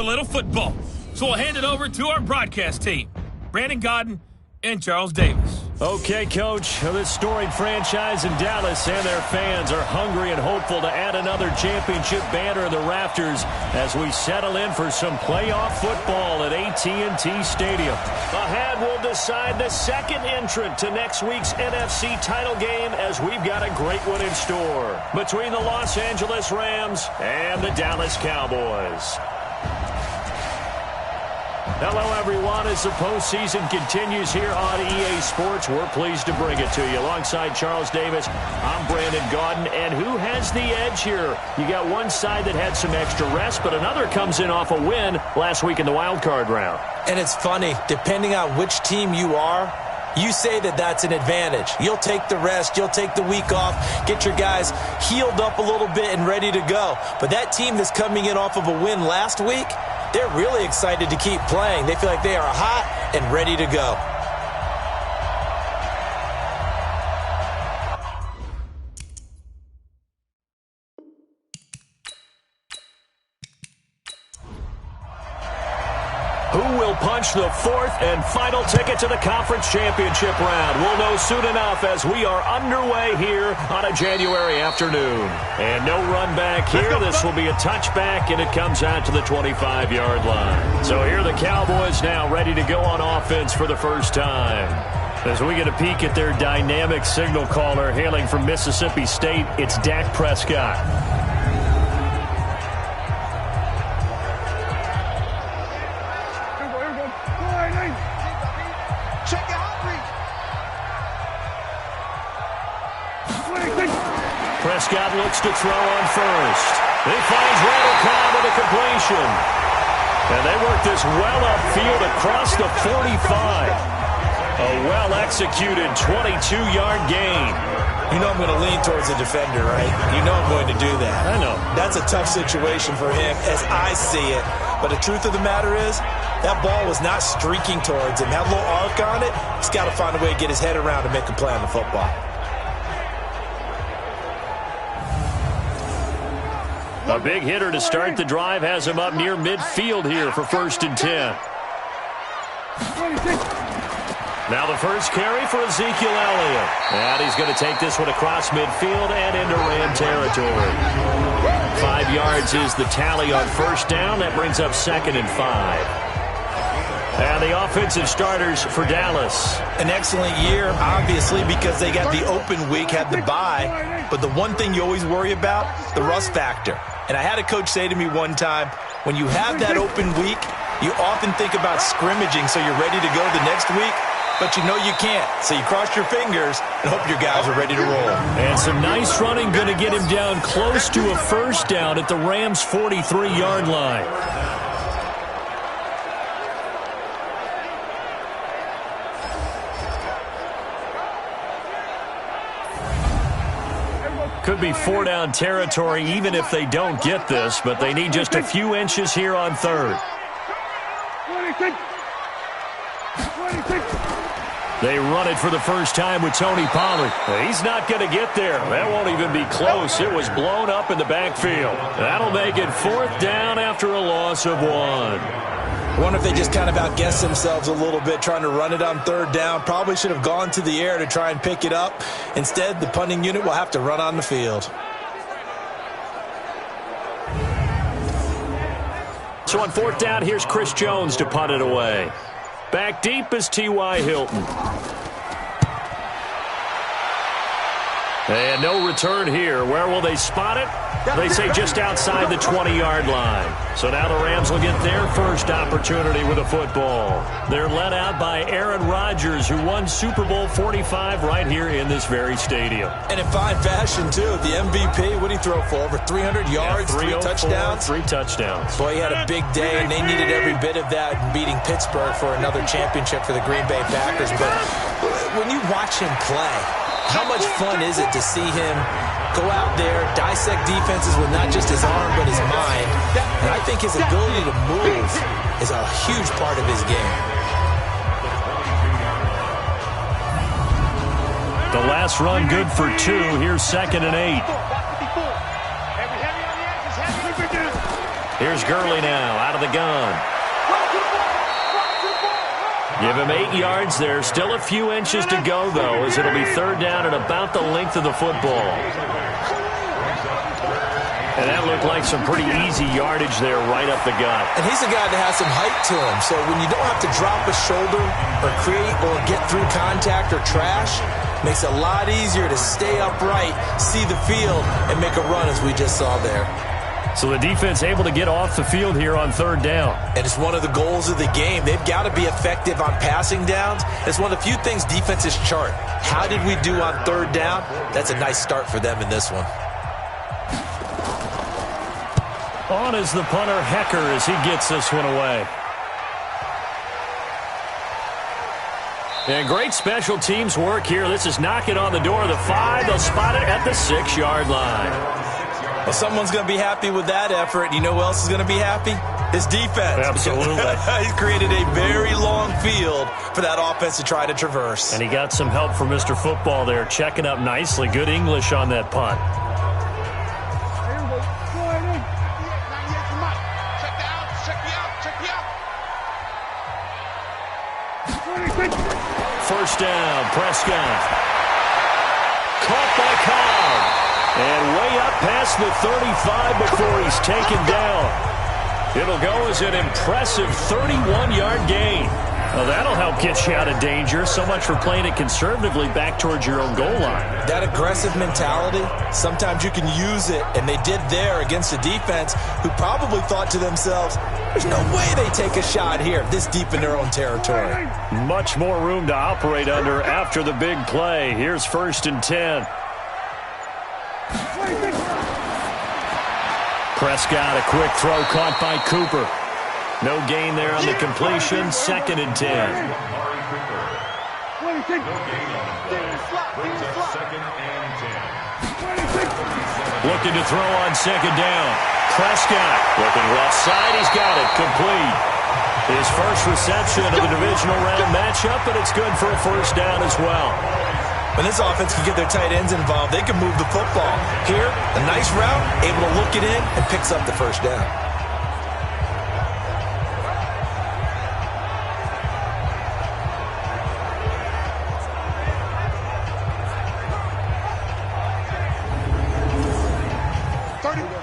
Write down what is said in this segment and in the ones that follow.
a little football. So we'll hand it over to our broadcast team, Brandon Godden and Charles Davis. Okay, Coach, this storied franchise in Dallas and their fans are hungry and hopeful to add another championship banner in the rafters as we settle in for some playoff football at AT&T Stadium. Ahead, we'll decide the second entrant to next week's NFC title game as we've got a great one in store between the Los Angeles Rams and the Dallas Cowboys. Hello, everyone. As the postseason continues here on EA Sports, we're pleased to bring it to you. Alongside Charles Davis, I'm Brandon Gaudin. And who has the edge here? You got one side that had some extra rest, but another comes in off a win last week in the wild card round. And it's funny, depending on which team you are, you say that that's an advantage. You'll take the rest. You'll take the week off. Get your guys healed up a little bit and ready to go. But that team that's coming in off of a win last week, they're really excited to keep playing. They feel like they are hot and ready to go. Who will punch the fourth and final ticket to the conference championship round? We'll know soon enough as we are underway here on a January afternoon. And no run back here. This will be a touchback, and it comes out to the 25-yard line. So here are the Cowboys now ready to go on offense for the first time. As we get a peek at their dynamic signal caller hailing from Mississippi State, it's Dak Prescott. Prescott looks to throw on first. He finds Randall Cobb with a completion. And they work this well upfield across the 45. A well-executed 22-yard gain. You know I'm going to lean towards the defender, right? You know I'm going to do that. I know. That's a tough situation for him as I see it. But the truth of the matter is, that ball was not streaking towards him. That little arc on it, he's got to find a way to get his head around and make a play on the football. A big hitter to start the drive has him up near midfield here for 1st and 10. Now the first carry for Ezekiel Elliott. And he's going to take this one across midfield and into Ram territory. 5 yards is the tally on first down. That brings up 2nd and 5. And the offensive starters for Dallas. An excellent year, obviously, because they got the open week, had the bye. But the one thing you always worry about, the rust factor. And I had a coach say to me one time, when you have that open week, you often think about scrimmaging so you're ready to go the next week. But you know you can't. So you cross your fingers and hope your guys are ready to roll. And some nice running going to get him down close to a first down at the Rams' 43-yard line. Could be 4-down territory even if they don't get this, but they need just a few inches here on 3rd. They run it for the first time with Tony Pollard. He's not going to get there. That won't even be close. It was blown up in the backfield. That'll make it 4th down after a loss of 1. I wonder if they just kind of outguessed themselves a little bit trying to run it on 3rd down. Probably should have gone to the air to try and pick it up. Instead, the punting unit will have to run on the field. So on 4th down, here's Chris Jones to punt it away. Back deep is T.Y. Hilton. And no return here. Where will they spot it? They say just outside the 20-yard line. So now the Rams will get their first opportunity with a football. They're led out by Aaron Rodgers, who won Super Bowl 45 right here in this very stadium. And in fine fashion, too. The MVP, what did he throw for? Over 300 yards, 3 touchdowns? 3 touchdowns. Boy, he had a big day, and they needed every bit of that in beating Pittsburgh for another championship for the Green Bay Packers. But when you watch him play, how much fun is it to see him go out there, dissect defenses with not just his arm but his mind? And I think his ability to move is a huge part of his game. The last run good for 2. Here's 2nd and 8. Here's Gurley now out of the gun. Give him 8 yards there. Still a few inches to go, though, as it'll be third down and about the length of the football. And that looked like some pretty easy yardage there right up the gut. And he's a guy that has some height to him. So when you don't have to drop a shoulder or create or get through contact or trash, makes it a lot easier to stay upright, see the field, and make a run as we just saw there. So the defense able to get off the field here on third down. And it's one of the goals of the game. They've got to be effective on passing downs. It's one of the few things defenses chart. How did we do on third down? That's a nice start for them in this one. On is the punter, Hecker, as he gets this one away. And great special teams work here. This is knocking on the door of the 5. They'll spot it at the 6-yard line. Well, someone's going to be happy with that effort. You know who else is going to be happy? His defense. Absolutely. He's created a very long field for that offense to try to traverse. And he got some help from Mr. Football there, checking up nicely. Good English on that punt. First down, Prescott. Caught by Cobb. And way up past the 35 before he's taken down. It'll go as an impressive 31-yard gain. Well, that'll help get you out of danger. So much for playing it conservatively back towards your own goal line. That aggressive mentality, sometimes you can use it, and they did there against a defense who probably thought to themselves, there's no way they take a shot here this deep in their own territory. Much more room to operate under after the big play. Here's 1st and 10. Prescott, a quick throw caught by Cooper. No gain there on the completion. 2nd and 10. Looking to throw on 2nd down. Prescott looking left side. He's got it. Complete. His first reception of the Divisional Round matchup, and it's good for a 1st down as well. When this offense can get their tight ends involved, they can move the football. Here, a nice route, able to look it in, and picks up the 1st down.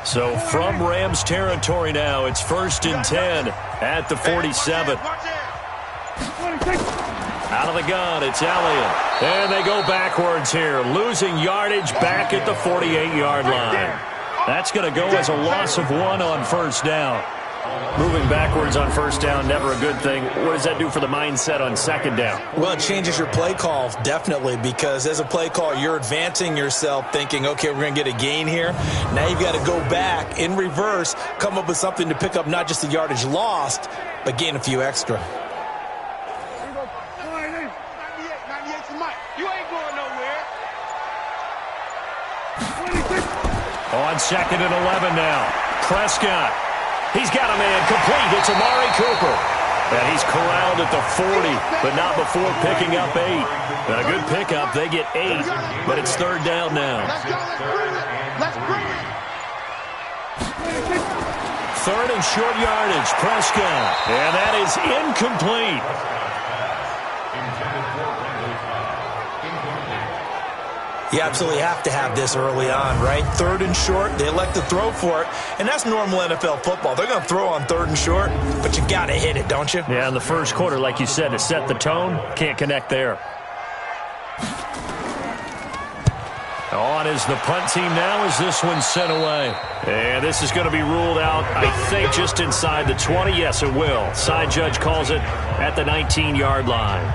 So from Rams territory now, it's 1st and 10 at the 47. Out of the gun, it's Elliott. And they go backwards here, losing yardage back at the 48-yard line. That's going to go as a loss of 1 on 1st down. Moving backwards on 1st down, never a good thing. What does that do for the mindset on 2nd down? Well, it changes your play call, definitely, because as a play call, you're advancing yourself thinking, okay, we're going to get a gain here. Now you've got to go back in reverse, come up with something to pick up not just the yardage lost, but gain a few extra. On 2nd and 11 now. Prescott. He's got a man complete. It's Amari Cooper. And he's corralled at the 40, but not before picking up 8. And a good pickup. They get 8, but it's 3rd down now. Let's bring it. 3rd and short yardage. Prescott. And that is incomplete. You absolutely have to have this early on, right? 3rd and short, they elect to throw for it, and that's normal NFL football. They're going to throw on 3rd and short, but you got to hit it, don't you? Yeah, in the first quarter, like you said, to set the tone, can't connect there. On is the punt team now as this one's sent away. And this is going to be ruled out, I think, just inside the 20. Yes, it will. Side judge calls it at the 19-yard line.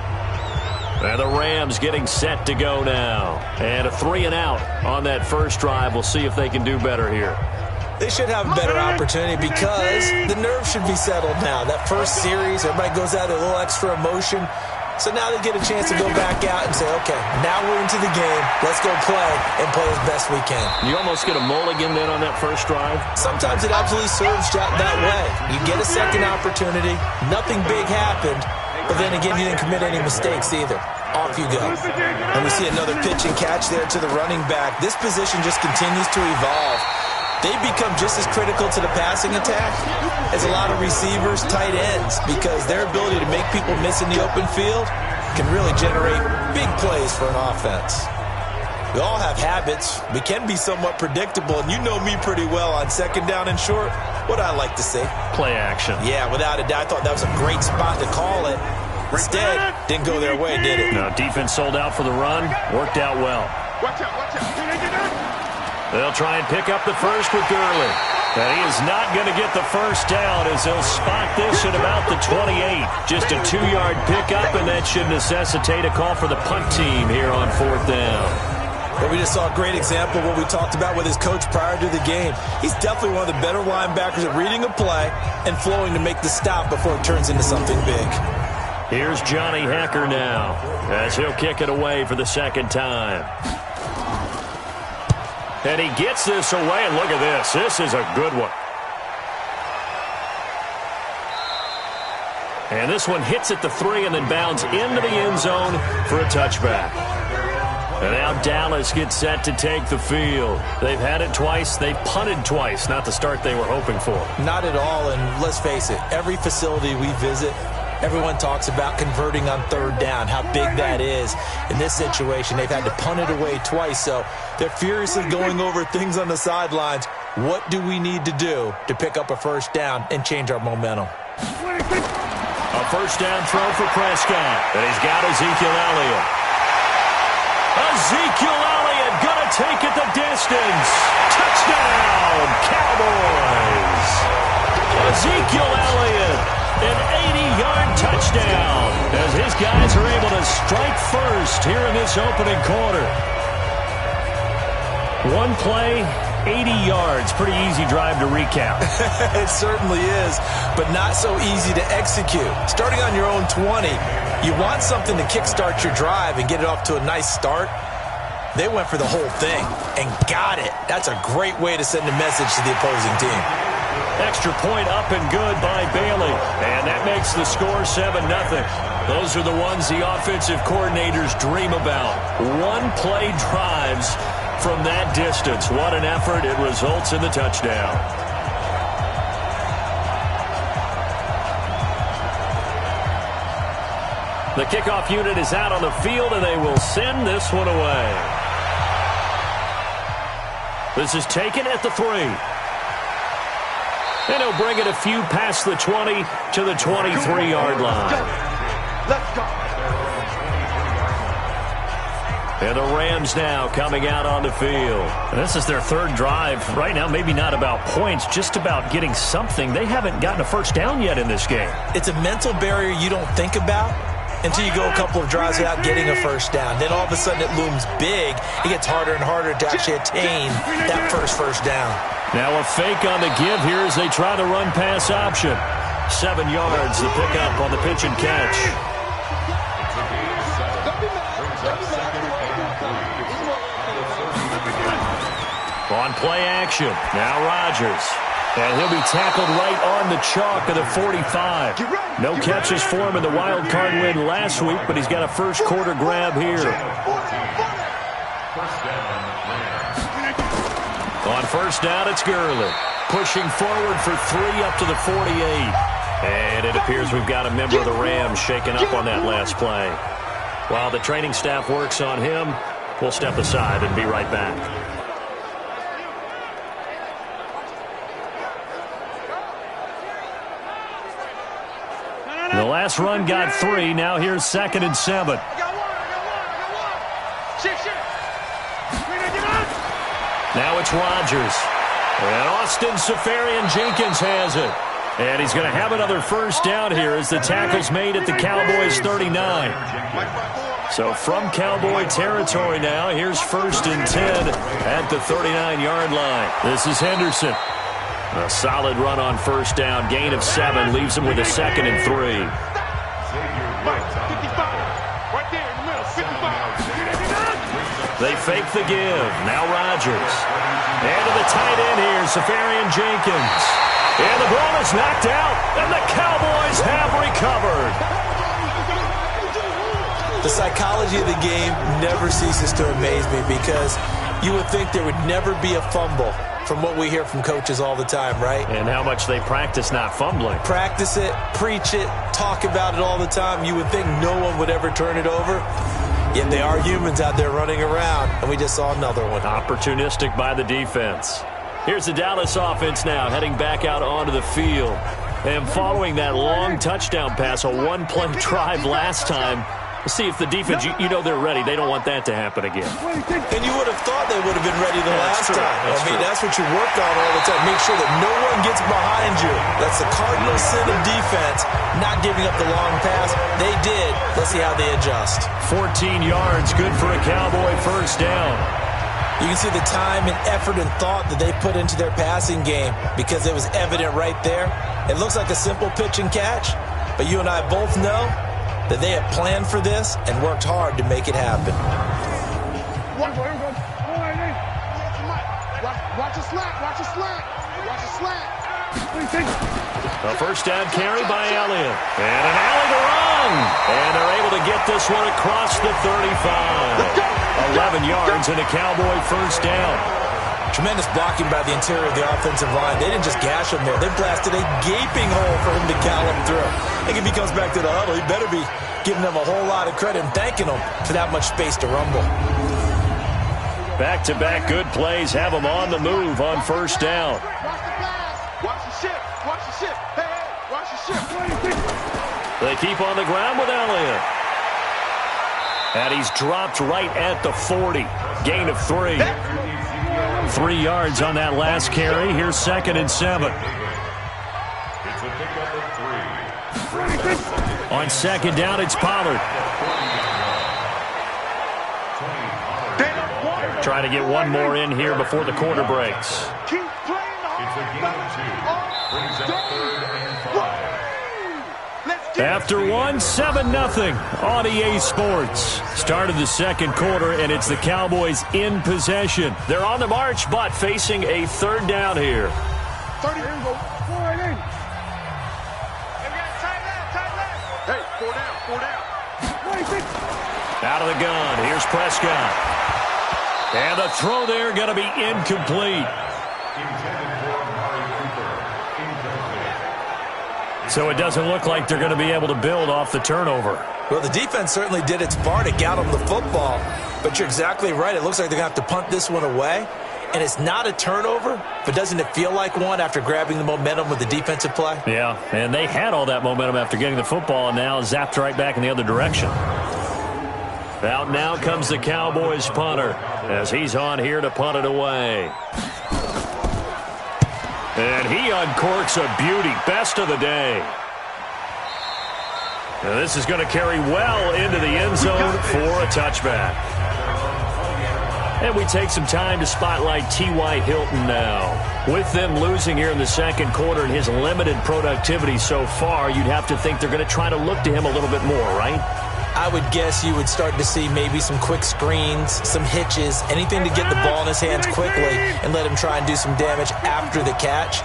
And the Rams getting set to go now. And a 3-and-out on that first drive. We'll see if they can do better here. They should have a better opportunity because the nerves should be settled now. That first series, everybody goes out with a little extra emotion. So now they get a chance to go back out and say, okay, now we're into the game. Let's go play and play as best we can. You almost get a mulligan then on that first drive? Sometimes it absolutely serves that way. You get a second opportunity. Nothing big happened. But then again, you didn't commit any mistakes either. Off you go. And we see another pitch and catch there to the running back. This position just continues to evolve. they become just as critical to the passing attack as a lot of receivers, tight ends, because their ability to make people miss in the open field can really generate big plays for an offense. We all have habits. We can be somewhat predictable, and you know me pretty well on second down and short. What I like to say? Play action. Yeah, without a doubt. I thought that was a great spot to call it. Instead, didn't go their way, did it? No, defense sold out for the run. Worked out well. Watch out, watch out. They'll try and pick up the first with Gurley. And he is not going to get the first down as they'll spot this at about the 28. Just a 2-yard pickup, and that should necessitate a call for the punt team here on 4th down. Well, we just saw a great example of what we talked about with his coach prior to the game. He's definitely one of the better linebackers at reading a play and flowing to make the stop before it turns into something big. Here's Johnny Hacker now as he'll kick it away for the second time. And he gets this away, and look at this. This is a good one. And this one hits at the 3 and then bounds into the end zone for a touchback. And now Dallas gets set to take the field. They've had it twice. They've punted twice. Not the start they were hoping for. Not at all, and let's face it, every facility we visit, everyone talks about converting on 3rd down, how big that is. In this situation, they've had to punt it away twice, so they're furiously going over things on the sidelines. What do we need to do to pick up a first down and change our momentum? A first down throw for Prescott, and he's got Ezekiel Elliott. Ezekiel Elliott gonna take it the distance. Touchdown, Cowboys. Ezekiel Elliott, an 80-yard touchdown as his guys are able to strike first here in this opening quarter. One play, 80 yards. Pretty easy drive to recap. It certainly is, but not so easy to execute. Starting on your own 20, you want something to kickstart your drive and get it off to a nice start. They went for the whole thing and got it. That's a great way to send a message to the opposing team. Extra point up and good by Bailey. And that makes the score 7-0. Those are the ones the offensive coordinators dream about. One-play drives from that distance. What an effort. It results in the touchdown. The kickoff unit is out on the field, and they will send this one away. This is taken at the 3. And he'll bring it a few past the 20 to the 23-yard line. Let's go. And the Rams now coming out on the field. And this is their 3rd drive. Right now, maybe not about points, just about getting something. They haven't gotten a first down yet in this game. It's a mental barrier you don't think about until you go a couple of drives without getting a first down. Then all of a sudden it looms big. It gets harder and harder to actually attain that first down. Now a fake on the give here as they try the run-pass option. 7 yards, the pickup on the pitch and catch. On play action, now Rodgers. And he'll be tackled right on the chalk of the 45. No catches for him in the wild card win last week, but he's got a first quarter grab here. On first down, it's Gurley. Pushing forward for 3 up to the 48. And it appears we've got a member of the Rams shaken up on that last play. While the training staff works on him, we'll step aside and be right back. The last run got 3. Now here's 2nd and 7. Now it's Rodgers. And Austin Seferian-Jenkins has it. And he's going to have another first down here as the tackle's made at the Cowboys 39. So from Cowboy territory now, here's 1st and 10 at the 39-yard line. This is Henderson. A solid run on first down. Gain of 7 leaves him with a 2nd and 3. They fake the give. Now Rodgers. And to the tight end here, Seferian-Jenkins. And the ball is knocked out, and the Cowboys have recovered. The psychology of the game never ceases to amaze me because You would think there would never be a fumble from what we hear from coaches all the time, right? And how much they practice not fumbling. Practice it, preach it, talk about it all the time. You would think no one would ever turn it over. Yet they are humans out there running around, and we just saw another one. Opportunistic by the defense. Here's the Dallas offense now, heading back out onto the field. And following that long touchdown pass, a one-play drive last time, see if the defense, you know they're ready. They don't want that to happen again. And you would have thought they would have been ready the last time. That's what you work on all the time. Make sure that no one gets behind you. That's the cardinal sin of defense, not giving up the long pass. They did. Let's see how they adjust. 14 yards, good for a Cowboy first down. You can see the time and effort and thought that they put into their passing game because it was evident right there. It looks like a simple pitch and catch, but you and I both know that they have planned for this and worked hard to make it happen. Watch a slack. Watch a slack. Watch a slack. A first down carry by Elliott. And an alley to run. And they're able to get this one across the 35. 11 yards and a Cowboy first down. Tremendous blocking by the interior of the offensive line. They didn't just gash him there. They blasted a gaping hole for him to gallop through. I think if he comes back to the huddle, he better be giving them a whole lot of credit and thanking them for that much space to rumble. Back-to-back good plays have them on the move on first down. Watch the pass. Watch the ship. Watch the ship. Hey, watch the ship. They keep on the ground with Elliott. And he's dropped right at the 40. Gain of 3. 3 yards on that last carry. Here's 2nd and 7. On 2nd down, it's Pollard. Trying to get one more in here before the quarter breaks. Keep playing After 1, 7-0 on EA Sports. Start of the second quarter, and it's the Cowboys in possession. They're on the march, but facing a third down here. 30. Hey, 4 down. Out of the gun. Here's Prescott. And the throw there going to be incomplete. So it doesn't look like they're going to be able to build off the turnover. Well, the defense certainly did its part to get them the football. But you're exactly right. It looks like they're going to have to punt this one away. And it's not a turnover, but doesn't it feel like one after grabbing the momentum with the defensive play? Yeah, and they had all that momentum after getting the football and now zapped right back in the other direction. Out now comes the Cowboys punter as he's on here to punt it away. And he uncorks a beauty. Best of the day. Now this is going to carry well into the end zone for a touchback. And we take some time to spotlight T.Y. Hilton now. With them losing here in the second quarter and his limited productivity so far, you'd have to think they're going to try to look to him a little bit more, right? I would guess you would start to see maybe some quick screens, some hitches, anything to get the ball in his hands quickly and let him try and do some damage after the catch.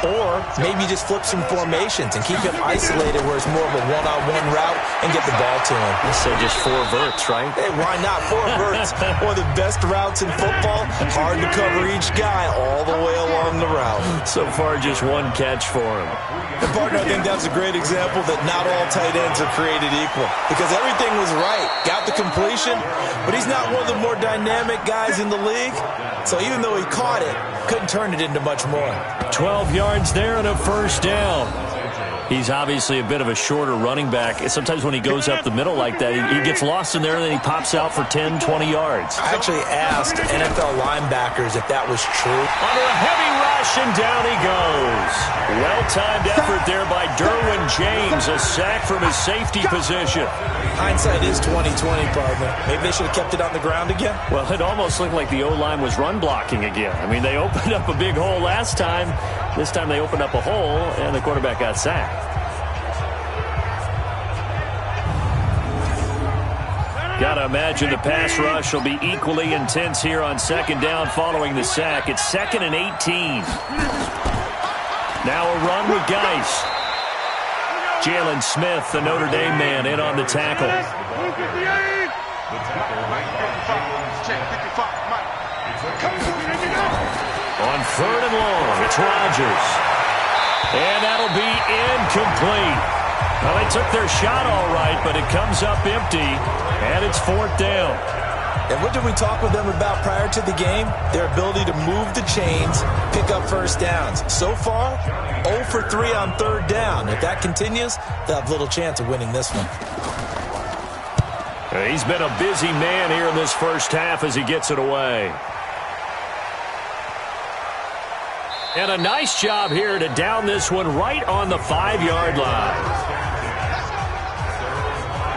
Or maybe just flip some formations and keep him isolated where it's more of a one-on-one route and get the ball to him. Let's say just 4 verts, right? Hey, why not? 4 verts, one of the best routes in football. Hard to cover each guy all the way along the route. So far, just 1 catch for him. And partner, I think that's a great example that not all tight ends are created equal. Because everything was right. Got the completion, but he's not one of the more dynamic guys in the league. So even though he caught it, couldn't turn it into much more. 12 yards there and a first down. He's obviously a bit of a shorter running back. Sometimes when he goes up the middle like that, he gets lost in there and then he pops out for 10, 20 yards. I actually asked NFL linebackers if that was true. Under a heavy rush, and down he goes. Well-timed effort there by Derwin James. A sack from his safety position. Hindsight is 20/20, partner. Maybe they should have kept it on the ground again. Well, it almost looked like the O-line was run blocking again. I mean, they opened up a big hole last time. This time they opened up a hole, and the quarterback got sacked. Gotta imagine the pass rush will be equally intense here on second down following the sack. It's 2nd and 18. Now a run with Geis. Jalen Smith, the Notre Dame man, in on the tackle. On 3rd and long, it's Rodgers. And that'll be incomplete. Well, they took their shot all right, but it comes up empty, and it's 4th down. And what did we talk with them about prior to the game? Their ability to move the chains, pick up first downs. So far, 0 for 3 on 3rd down. If that continues, they'll have little chance of winning this one. He's been a busy man here in this first half as he gets it away. And a nice job here to down this one right on the 5-yard line.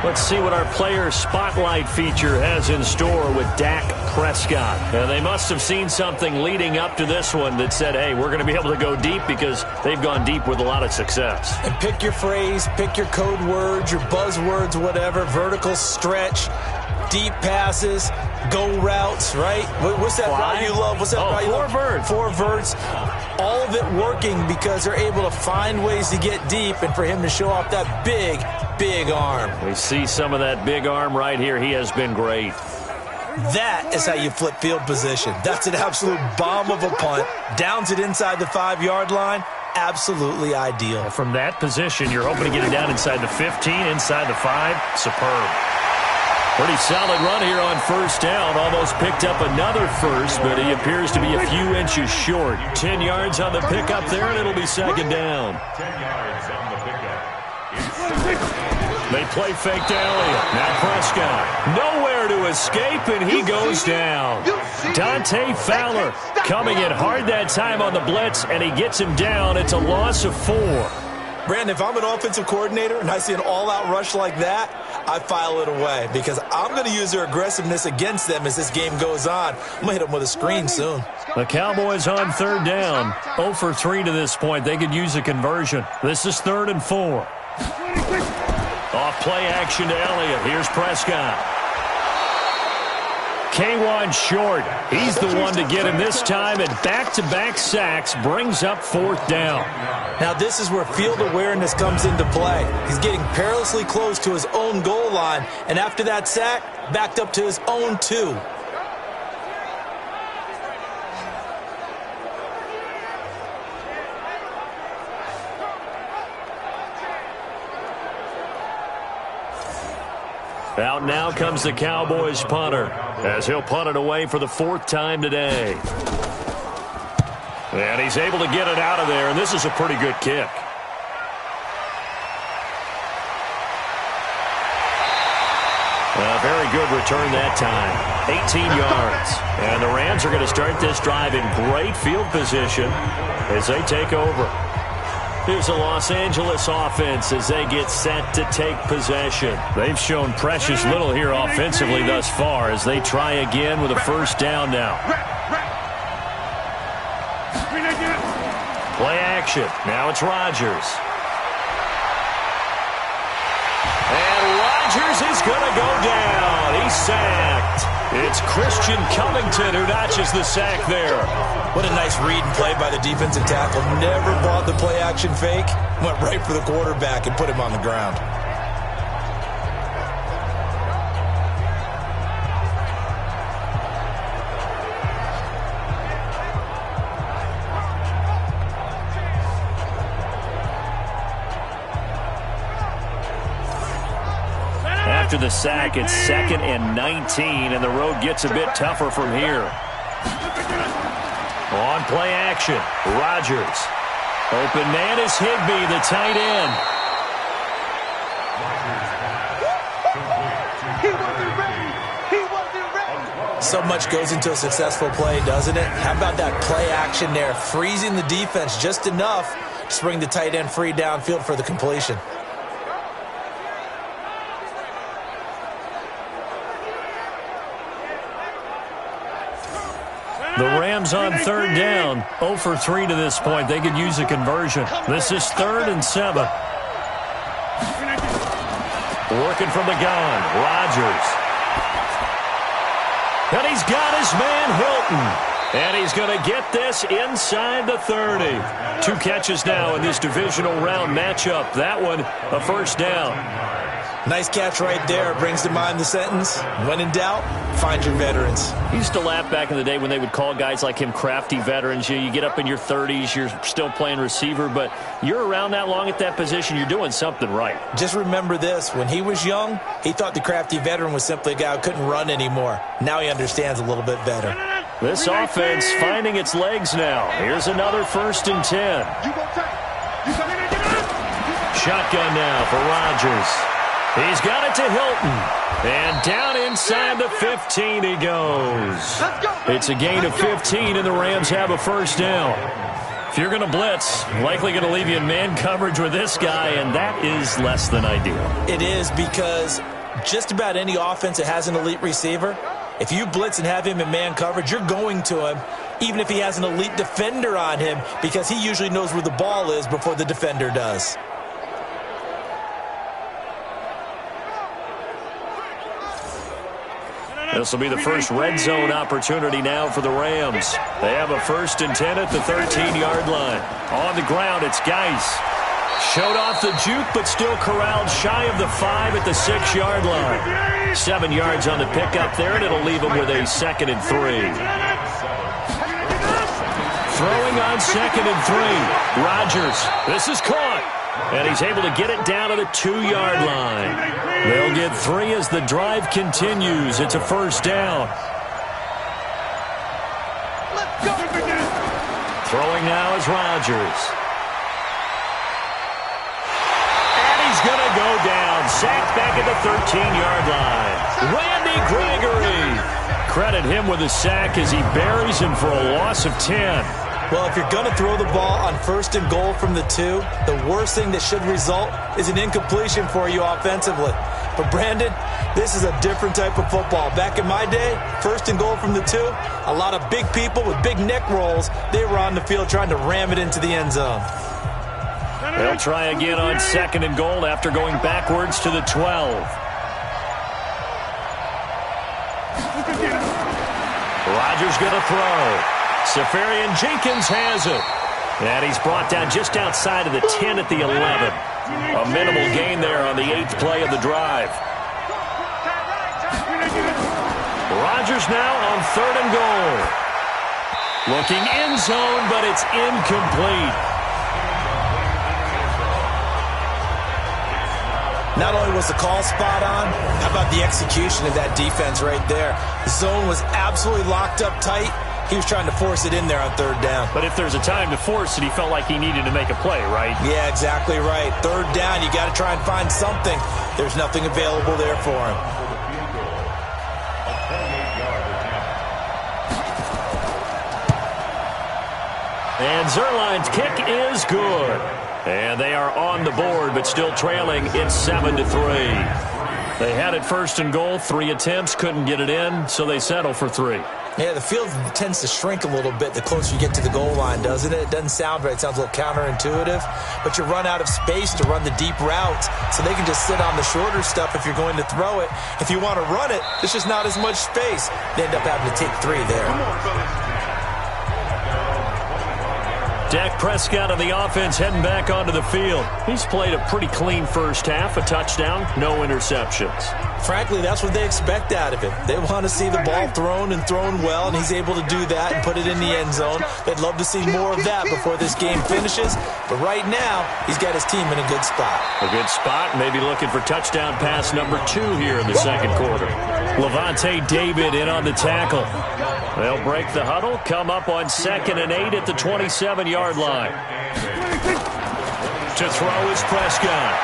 Let's see what our player spotlight feature has in store with Dak Prescott. They must have seen something leading up to this one that said, hey, we're going to be able to go deep because they've gone deep with a lot of success. And pick your phrase, pick your code words, your buzzwords, whatever, vertical stretch, deep passes, go routes, right? What's that route you love? What's that route you love? 4 verts. 4 verts. All of it working because they're able to find ways to get deep and for him to show off that big, big arm. We see some of that big arm right here. He has been great. That is how you flip field position. That's an absolute bomb of a punt. Downs it inside the 5-yard line. Absolutely ideal. From that position, you're hoping to get it down inside the 15, inside the 5. Superb. Pretty solid run here on 1st down. Almost picked up another first, but he appears to be a few inches short. 10 yards on the pickup there, and it'll be 2nd down. 10 yards on the pickup. They play fake to Elliott. Now Prescott. Nowhere to escape, and he goes down. Dante Fowler coming in hard that time on the blitz, and he gets him down. It's a loss of 4. Brandon, if I'm an offensive coordinator and I see an all-out rush like that, I file it away because I'm going to use their aggressiveness against them as this game goes on. I'm going to hit them with a screen soon. The Cowboys on 3rd down. 0 for 3 to this point. They could use a conversion. This is 3rd and 4. Off play action to Elliott. Here's Prescott. K1 short. He's the one to get him this time, and back-to-back sacks brings up 4th down. Now this is where field awareness comes into play. He's getting perilously close to his own goal line, and after that sack, backed up to his own 2. Out now comes the Cowboys punter as he'll punt it away for the 4th time today. And he's able to get it out of there, and this is a pretty good kick. A very good return that time. 18 yards. And the Rams are going to start this drive in great field position as they take over. Here's the Los Angeles offense as they get set to take possession. They've shown precious little here offensively thus far as they try again with a 1st down now. Play action. Now it's Rodgers. And Rodgers is going to go down. He's sacked. It's Christian Covington who notches the sack there. What a nice read and play by the defensive tackle. Never bought the play action fake. Went right for the quarterback and put him on the ground. After the sack, it's 2nd and 19, and the road gets a bit tougher from here. On play action, Rodgers. Open man is Higbee, the tight end. He wasn't ready. He wasn't ready. So much goes into a successful play, doesn't it? How about that play action there? Freezing the defense just enough to bring the tight end free downfield for the completion. The Rams on 3rd down. 0 for 3 to this point. They could use a conversion. This is 3rd and 7. Working from the gun. Rodgers. And he's got his man Hilton. And he's going to get this inside the 30. 2 catches now in this divisional round matchup. That one, a 1st down. Nice catch right there. Brings to mind the sentence, when in doubt, find your veterans. I used to laugh back in the day when they would call guys like him crafty veterans. You get up in your 30s, you're still playing receiver, but you're around that long at that position, you're doing something right. Just remember this. When he was young, he thought the crafty veteran was simply a guy who couldn't run anymore. Now he understands a little bit better. This offense finding its legs now. Here's another 1st and 10. Shotgun now for Rodgers. He's got it to Hilton. And down inside the 15 he goes. It's a gain of 15, and the Rams have a 1st down. If you're going to blitz, likely going to leave you in man coverage with this guy, and that is less than ideal. It is, because just about any offense that has an elite receiver, if you blitz and have him in man coverage, you're going to him, even if he has an elite defender on him, because he usually knows where the ball is before the defender does. This will be the first red zone opportunity now for the Rams. They have a 1st and 10 at the 13-yard line. On the ground, it's Geis. Showed off the juke, but still corralled shy of the 5 at the 6-yard line. 7 yards on the pickup there, and it'll leave him with a 2nd and 3. Throwing on 2nd and 3. Rodgers. This is caught. And he's able to get it down to the 2-yard line. They'll get 3 as the drive continues. It's a 1st down. Throwing now is Rodgers. And he's going to go down. Sacked back at the 13-yard line. Randy Gregory. Credit him with a sack as he buries him for a loss of 10. Well, if you're going to throw the ball on 1st and goal from the 2, the worst thing that should result is an incompletion for you offensively. But, Brandon, this is a different type of football. Back in my day, 1st and goal from the 2, a lot of big people with big neck rolls, they were on the field trying to ram it into the end zone. They'll try again on 2nd and goal after going backwards to the 12. Rodgers going to throw. Safarian Jenkins has it. And he's brought down just outside of the 10 at the 11. A minimal gain there on the 8th play of the drive. Rodgers now on 3rd and goal. Looking end zone, but it's incomplete. Not only was the call spot on, how about the execution of that defense right there? The zone was absolutely locked up tight. He was trying to force it in there on 3rd down. But if there's a time to force it, he felt like he needed to make a play, right? Yeah, exactly right. 3rd down, you got to try and find something. There's nothing available there for him. And Zerline's kick is good. And they are on the board, but still trailing. It's 7-3. They had it 1st and goal, 3 attempts, couldn't get it in, so they settle for 3. Yeah, the field tends to shrink a little bit the closer you get to the goal line, doesn't it? It doesn't sound right. It sounds a little counterintuitive. But you run out of space to run the deep routes, so they can just sit on the shorter stuff if you're going to throw it. If you want to run it, there's just not as much space. They end up having to take 3 there. Dak Prescott on the offense heading back onto the field. He's played a pretty clean first half, a touchdown, no interceptions. Frankly, that's what they expect out of him. They want to see the ball thrown and thrown well, and he's able to do that and put it in the end zone. They'd love to see more of that before this game finishes, but right now, he's got his team in a good spot. A good spot, maybe looking for touchdown pass number 2 here in the 2nd quarter. Levante David in on the tackle. They'll break the huddle, come up on 2nd and 8 at the 27-yard line. To throw is Prescott.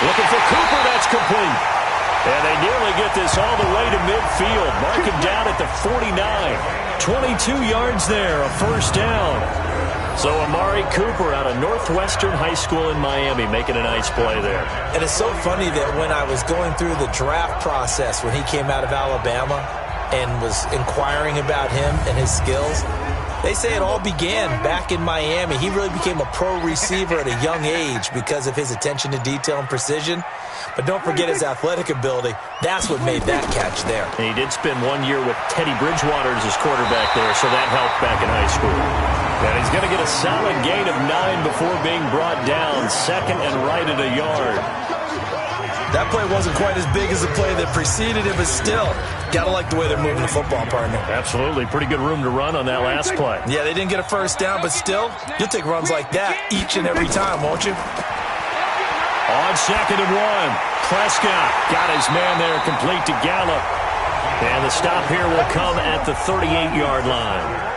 Looking for Cooper, that's complete. And they nearly get this all the way to midfield. Mark him down at the 49. 22 yards there, a 1st down. So Amari Cooper out of Northwestern High School in Miami making a nice play there. And it's so funny that when I was going through the draft process when he came out of Alabama and was inquiring about him and his skills, they say it all began back in Miami. He really became a pro receiver at a young age because of his attention to detail and precision. But don't forget his athletic ability. That's what made that catch there. And he did spend 1 year with Teddy Bridgewater as his quarterback there, so that helped back in high school. And he's going to get a solid gain of 9 before being brought down. Second and right at a yard. That play wasn't quite as big as the play that preceded it, but still, got to like the way they're moving the football, partner. Absolutely. Pretty good room to run on that last play. Yeah, they didn't get a first down, but still, you'll take runs like that each and every time, won't you? On second and 1, Prescott got his man there, complete to Gallup. And the stop here will come at the 38-yard line.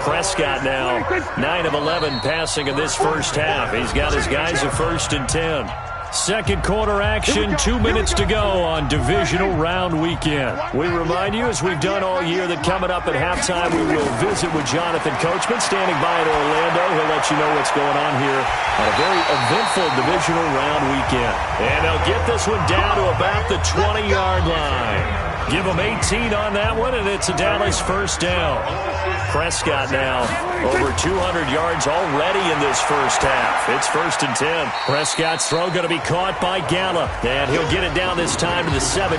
Prescott now 9 of 11 passing in this first half. He's got his guys a 1st and 10. Second quarter action, 2 minutes to go on Divisional Round weekend. We remind you, as we've done all year, that coming up at halftime, we will visit with Jonathan Coachman standing by in Orlando. He'll let you know what's going on here on a very eventful Divisional Round weekend. And they'll get this one down to about the 20-yard line. Give them 18 on that one, and it's a Dallas first down. Prescott now over 200 yards already in this first half. It's 1st and 10. Prescott's throw going to be caught by Gallup, and he'll get it down this time to the 17.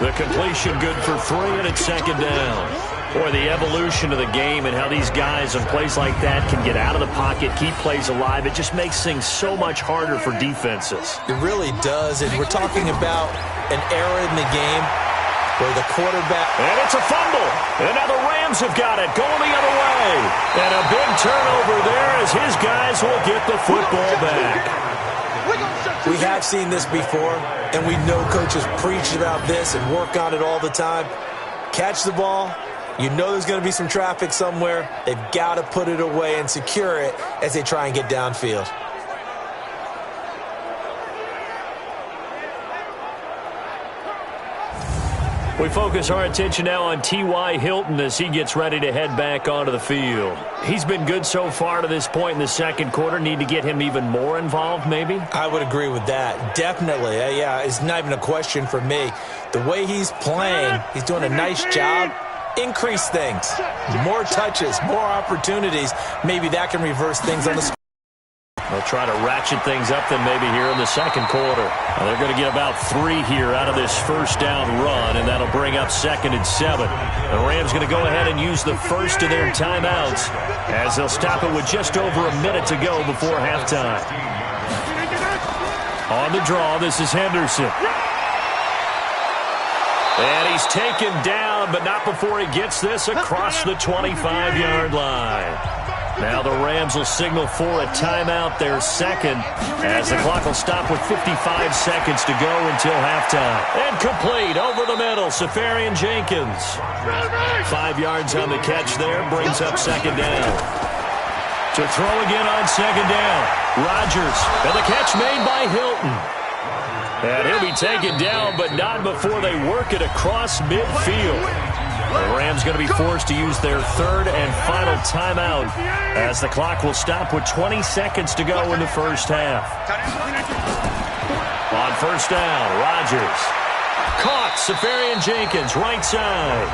The completion good for 3, and it's 2nd down. Boy, the evolution of the game and how these guys in plays like that can get out of the pocket, keep plays alive, it just makes things so much harder for defenses. It really does, and we're talking about an era in the game where the quarterback... And it's a fumble. And now the Rams have got it, going the other way. And a big turnover there as his guys will get the football back. We have seen this before, and we know coaches preach about this and work on it all the time. Catch the ball. You know there's going to be some traffic somewhere. They've got to put it away and secure it as they try and get downfield. We focus our attention now on T.Y. Hilton as he gets ready to head back onto the field. He's been good so far to this point in the second quarter. Need to get him even more involved, maybe? I would agree with that. Definitely. Yeah, it's not even a question for me. The way he's playing, he's doing a nice job. Increase things. More touches, more opportunities. Maybe that can reverse things on the score. They'll try to ratchet things up then maybe here in the second quarter. Now they're going to get about 3 here out of this first down run, and that'll bring up 2nd and 7. The Rams going to go ahead and use the first of their timeouts as they'll stop it with just over a minute to go before halftime. On the draw, this is Henderson. And he's taken down, but not before he gets this across the 25-yard line. Now the Rams will signal for a timeout, their second, as the clock will stop with 55 seconds to go until halftime. And complete over the middle, Safarian Jenkins. 5 yards on the catch there, brings up 2nd down. To throw again on 2nd down, Rodgers, and the catch made by Hilton. And he'll be taken down, but not before they work it across midfield. The Rams going to be forced to use their 3rd and final timeout as the clock will stop with 20 seconds to go in the first half. On 1st down, Rodgers. Caught, Safarian Jenkins, right side.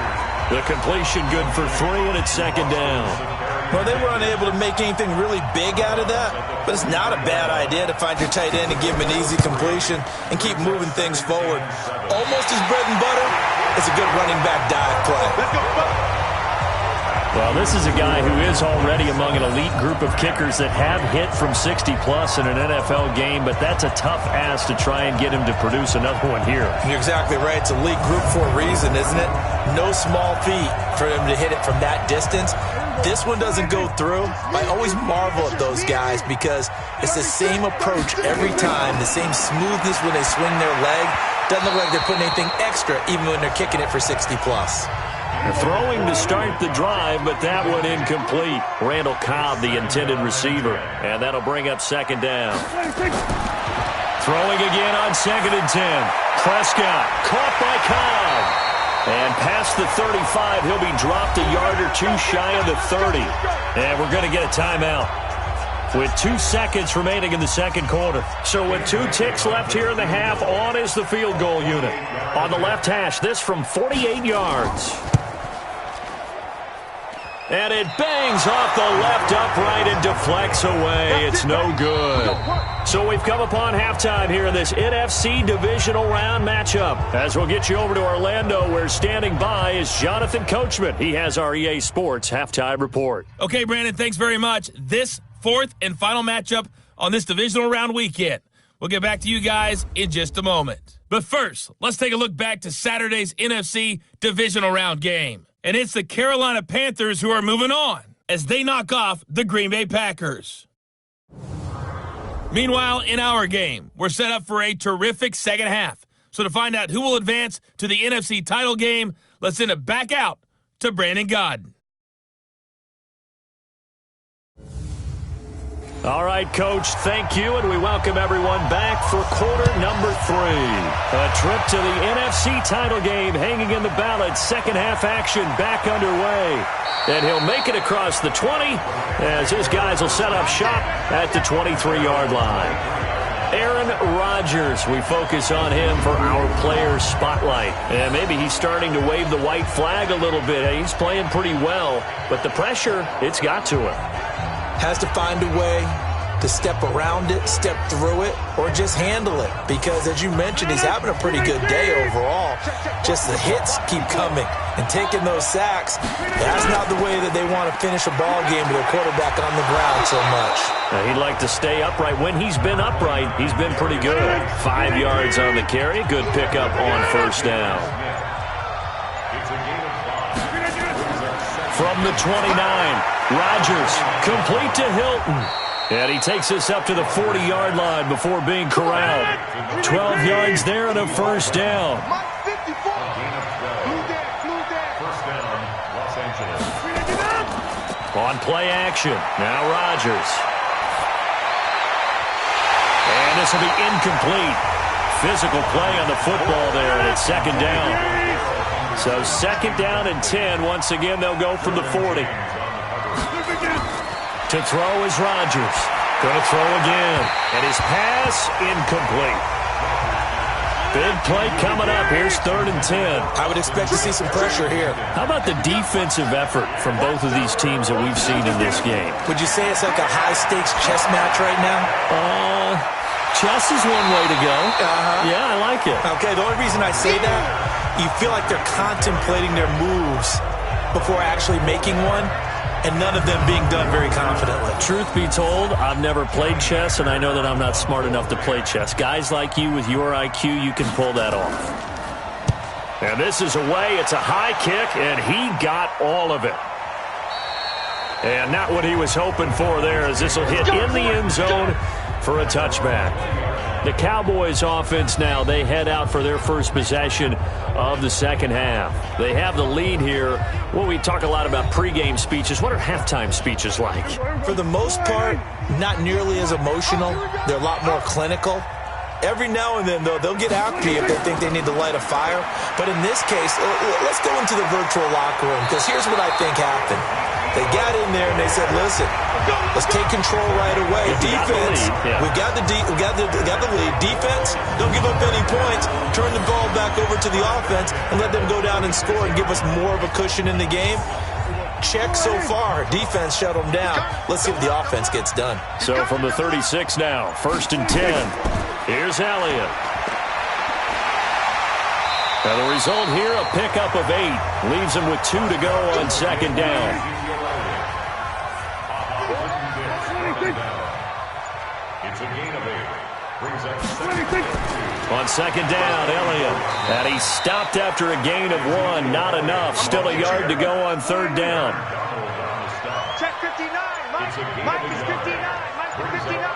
The completion good for 3, and it's 2nd down. Well, they were unable to make anything really big out of that, but it's not a bad idea to find your tight end and give him an easy completion and keep moving things forward. Almost his bread and butter is a good running back dive play. Well, this is a guy who is already among an elite group of kickers that have hit from 60-plus in an NFL game, but that's a tough ask to try and get him to produce another one here. You're exactly right. It's elite group for a reason, isn't it? No small feat for him to hit it from that distance. This one doesn't go through. I always marvel at those guys because it's the same approach every time, the same smoothness when they swing their leg. Doesn't look like they're putting anything extra even when they're kicking it for 60-plus. They're throwing to start the drive, but that one incomplete. Randall Cobb, the intended receiver, and that'll bring up 2nd down. Throwing again on 2nd and 10. Prescott caught by Cobb. And past the 35, he'll be dropped a yard or 2 shy of the 30. And we're going to get a timeout with 2 seconds remaining in the second quarter. So with 2 ticks left here in the half, on is the field goal unit. On the left hash, this from 48 yards. And it bangs off the left upright and deflects away. It's no good. So we've come upon halftime here in this NFC Divisional Round matchup. As we'll get you over to Orlando, where standing by is Jonathan Coachman. He has our EA Sports halftime report. Okay, Brandon, thanks very much. This fourth and final matchup on this Divisional Round weekend. We'll get back to you guys in just a moment. But first, let's take a look back to Saturday's NFC Divisional Round game. And it's the Carolina Panthers who are moving on as they knock off the Green Bay Packers. Meanwhile, in our game, we're set up for a terrific second half. So to find out who will advance to the NFC title game, let's send it back out to Brandon Godden. All right, Coach, thank you, and we welcome everyone back for quarter number 3. A trip to the NFC title game hanging in the balance. Second half action back underway. And he'll make it across the 20 as his guys will set up shop at the 23-yard line. Aaron Rodgers, we focus on him for our player spotlight. And maybe he's starting to wave the white flag a little bit. He's playing pretty well, but the pressure, it's got to him. Has to find a way to step around it, step through it, or just handle it. Because, as you mentioned, he's having a pretty good day overall. Just the hits keep coming and taking those sacks. That's not the way that they want to finish a ball game with their quarterback on the ground so much. Now, he'd like to stay upright. When he's been upright, he's been pretty good. 5 yards on the carry. Good pickup on first down. From the 29, Rodgers, complete to Hilton. And he takes us up to the 40-yard line before being corralled. 12 yards there and a first down. On play action, now Rodgers. And this will be incomplete. Physical play on the football there, and it's second down. So second down and 10. Once again, they'll go from the 40. To throw is Rodgers. Going to throw again. And his pass incomplete. Big play coming up. Here's 3rd and 10. I would expect to see some pressure here. How about the defensive effort from both of these teams that we've seen in this game? Would you say it's like a high-stakes chess match right now? Chess is one way to go. Yeah, I like it. Okay, the only reason I say that, you feel like they're contemplating their moves before actually making one, and none of them being done very confidently. Truth be told, I've never played chess, and I know that I'm not smart enough to play chess. Guys like you with your IQ, you can pull that off. And this is away. It's a high kick, and he got all of it. And not what he was hoping for there, as this will hit in the end zone for a touchback. The Cowboys offense now, they head out for their first possession of the second half. They have the lead here. Well, we talk a lot about pregame speeches. What are halftime speeches like? For the most part, not nearly as emotional. They're a lot more clinical. Every now and then, though, they'll get after you if they think they need to light a fire. But in this case, let's go into the virtual locker room, because here's what I think happened. They got in there and they said, listen, let's take control right away. Defense, we got the lead. Defense, don't give up any points. Turn the ball back over to the offense and let them go down and score and give us more of a cushion in the game. Check so far. Defense shut them down. Let's see if the offense gets done. So from the 36 now, 1st and 10. Here's Elliott. Now the result here, a pickup of 8. Leaves him with 2 to go on second down. On second down, Elliott. And he stopped after a gain of 1. Not enough. Still a yard to go on 3rd down. Check 59. Mike is 59. Mike is 59.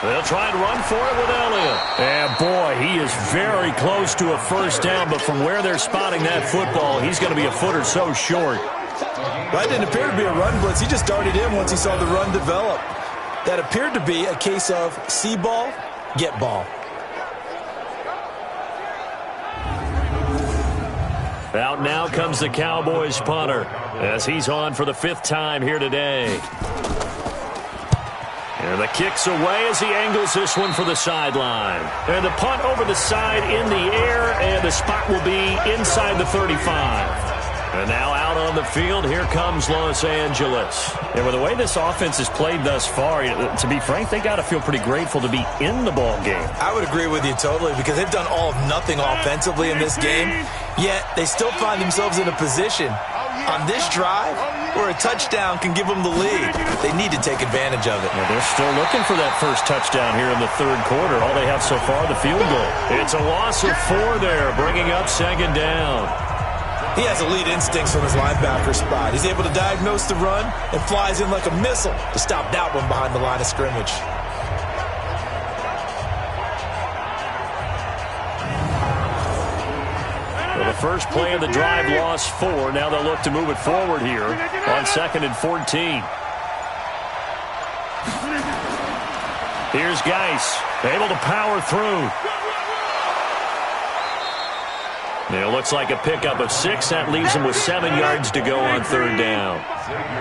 They'll try and run for it with Elliott. And, boy, he is very close to a first down, but from where they're spotting that football, he's going to be a foot or so short. That didn't appear to be a run blitz. He just darted in once he saw the run develop. That appeared to be a case of see ball, get ball. Out now comes the Cowboys punter as he's on for the 5th time here today. And the kick's away as he angles this one for the sideline. And the punt over the side in the air, and the spot will be inside the 35. And now out on the field, here comes Los Angeles. And with the way this offense has played thus far, to be frank, they got to feel pretty grateful to be in the ball game. I would agree with you totally because they've done all of nothing offensively in this game, yet they still find themselves in a position on this drive where a touchdown can give them the lead. They need to take advantage of it. Well, they're still looking for that first touchdown here in the third quarter. All they have so far, the field goal. It's a loss of 4 there, bringing up second down. He has elite instincts from his linebacker spot. He's able to diagnose the run and flies in like a missile to stop that one behind the line of scrimmage. Well, the first play of the drive lost 4. Now they'll look to move it forward here on 2nd and 14. Here's Geis, able to power through. It looks like a pickup of 6. That leaves them with 7 yards to go on third down.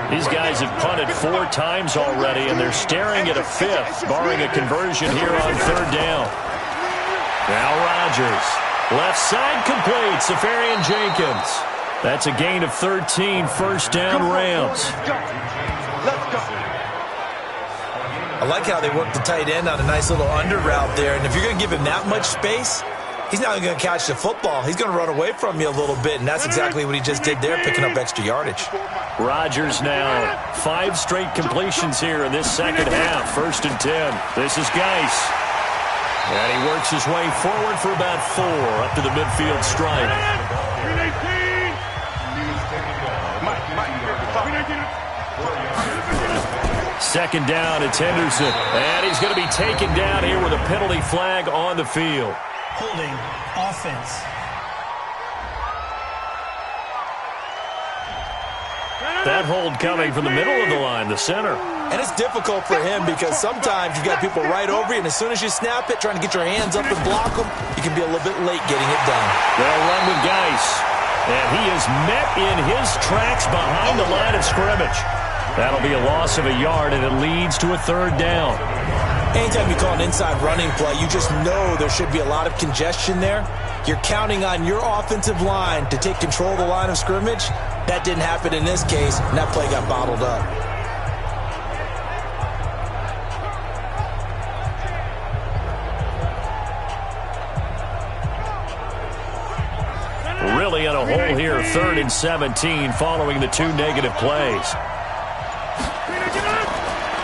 These guys have punted 4 times already, and they're staring at a 5th, barring a conversion here on third down. Now Rodgers. Left side complete. Safarian Jenkins. That's a gain of 13. First down, Rams. I like how they work the tight end on a nice little under route there. And if you're going to give him that much space, he's not going to catch the football. He's going to run away from you a little bit, and that's exactly what he just did there, picking up extra yardage. Rodgers now 5 straight completions here in this second half. 1st and 10. This is Geis. And he works his way forward for about 4 up to the midfield stripe. Second down, it's Henderson. And he's going to be taken down here with a penalty flag on the field. Holding offense. That hold coming from the middle of the line, the center. And it's difficult for him because sometimes you got people right over you, and as soon as you snap it, trying to get your hands up and block them, you can be a little bit late getting it done. They'll run with Geis. And he is met in his tracks behind the line of scrimmage. That'll be a loss of a yard, and it leads to a third down. Anytime you call an inside running play, you just know there should be a lot of congestion there. You're counting on your offensive line to take control of the line of scrimmage. That didn't happen in this case, and that play got bottled up. Really in a hole here, 3rd and 17 following the 2 negative plays.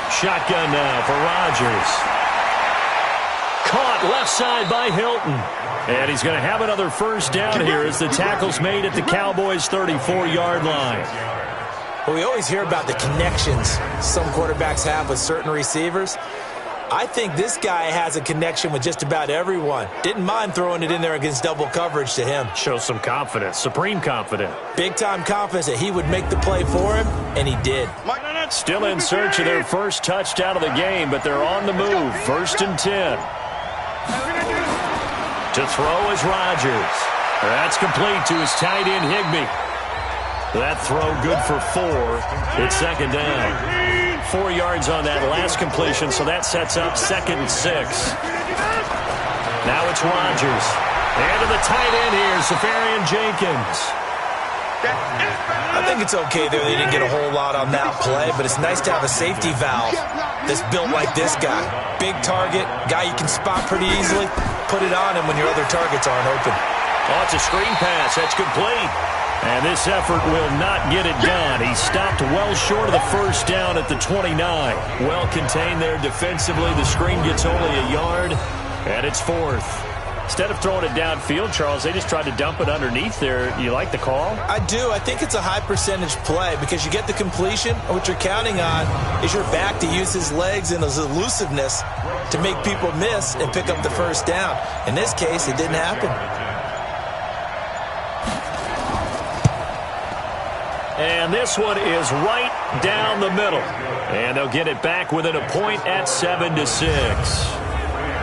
Shotgun now for Rodgers. Caught left side by Hilton. And he's going to have another first down here as the tackle's made at the Cowboys' 34-yard line. Well, we always hear about the connections some quarterbacks have with certain receivers. I think this guy has a connection with just about everyone. Didn't mind throwing it in there against double coverage to him. Shows some confidence, supreme confidence. Big-time confidence that he would make the play for him, and he did. Still in search of their first touchdown of the game, but they're on the move. 1st and 10. To throw is Rodgers. That's complete to his tight end, Higbee. That throw good for 4. It's second down. 4 yards on that last completion, so that sets up 2nd and 6. Now it's Rodgers. And to the tight end here, Safarian Jenkins. I think it's okay there. They didn't get a whole lot on that play, but it's nice to have a safety valve that's built like this guy. Big target, guy you can spot pretty easily. Put it on him when your other targets aren't open. Oh, it's a screen pass. That's complete. And this effort will not get it done. He stopped well short of the first down at the 29. Well contained there defensively. The screen gets only a yard, and it's 4th. Instead of throwing it downfield, Charles, they just tried to dump it underneath there. You like the call? I do. I think it's a high percentage play because you get the completion, and what you're counting on is your back to use his legs and his elusiveness to make people miss and pick up the first down. In this case, it didn't happen. And this one is right down the middle. And they'll get it back within a point at 7-6.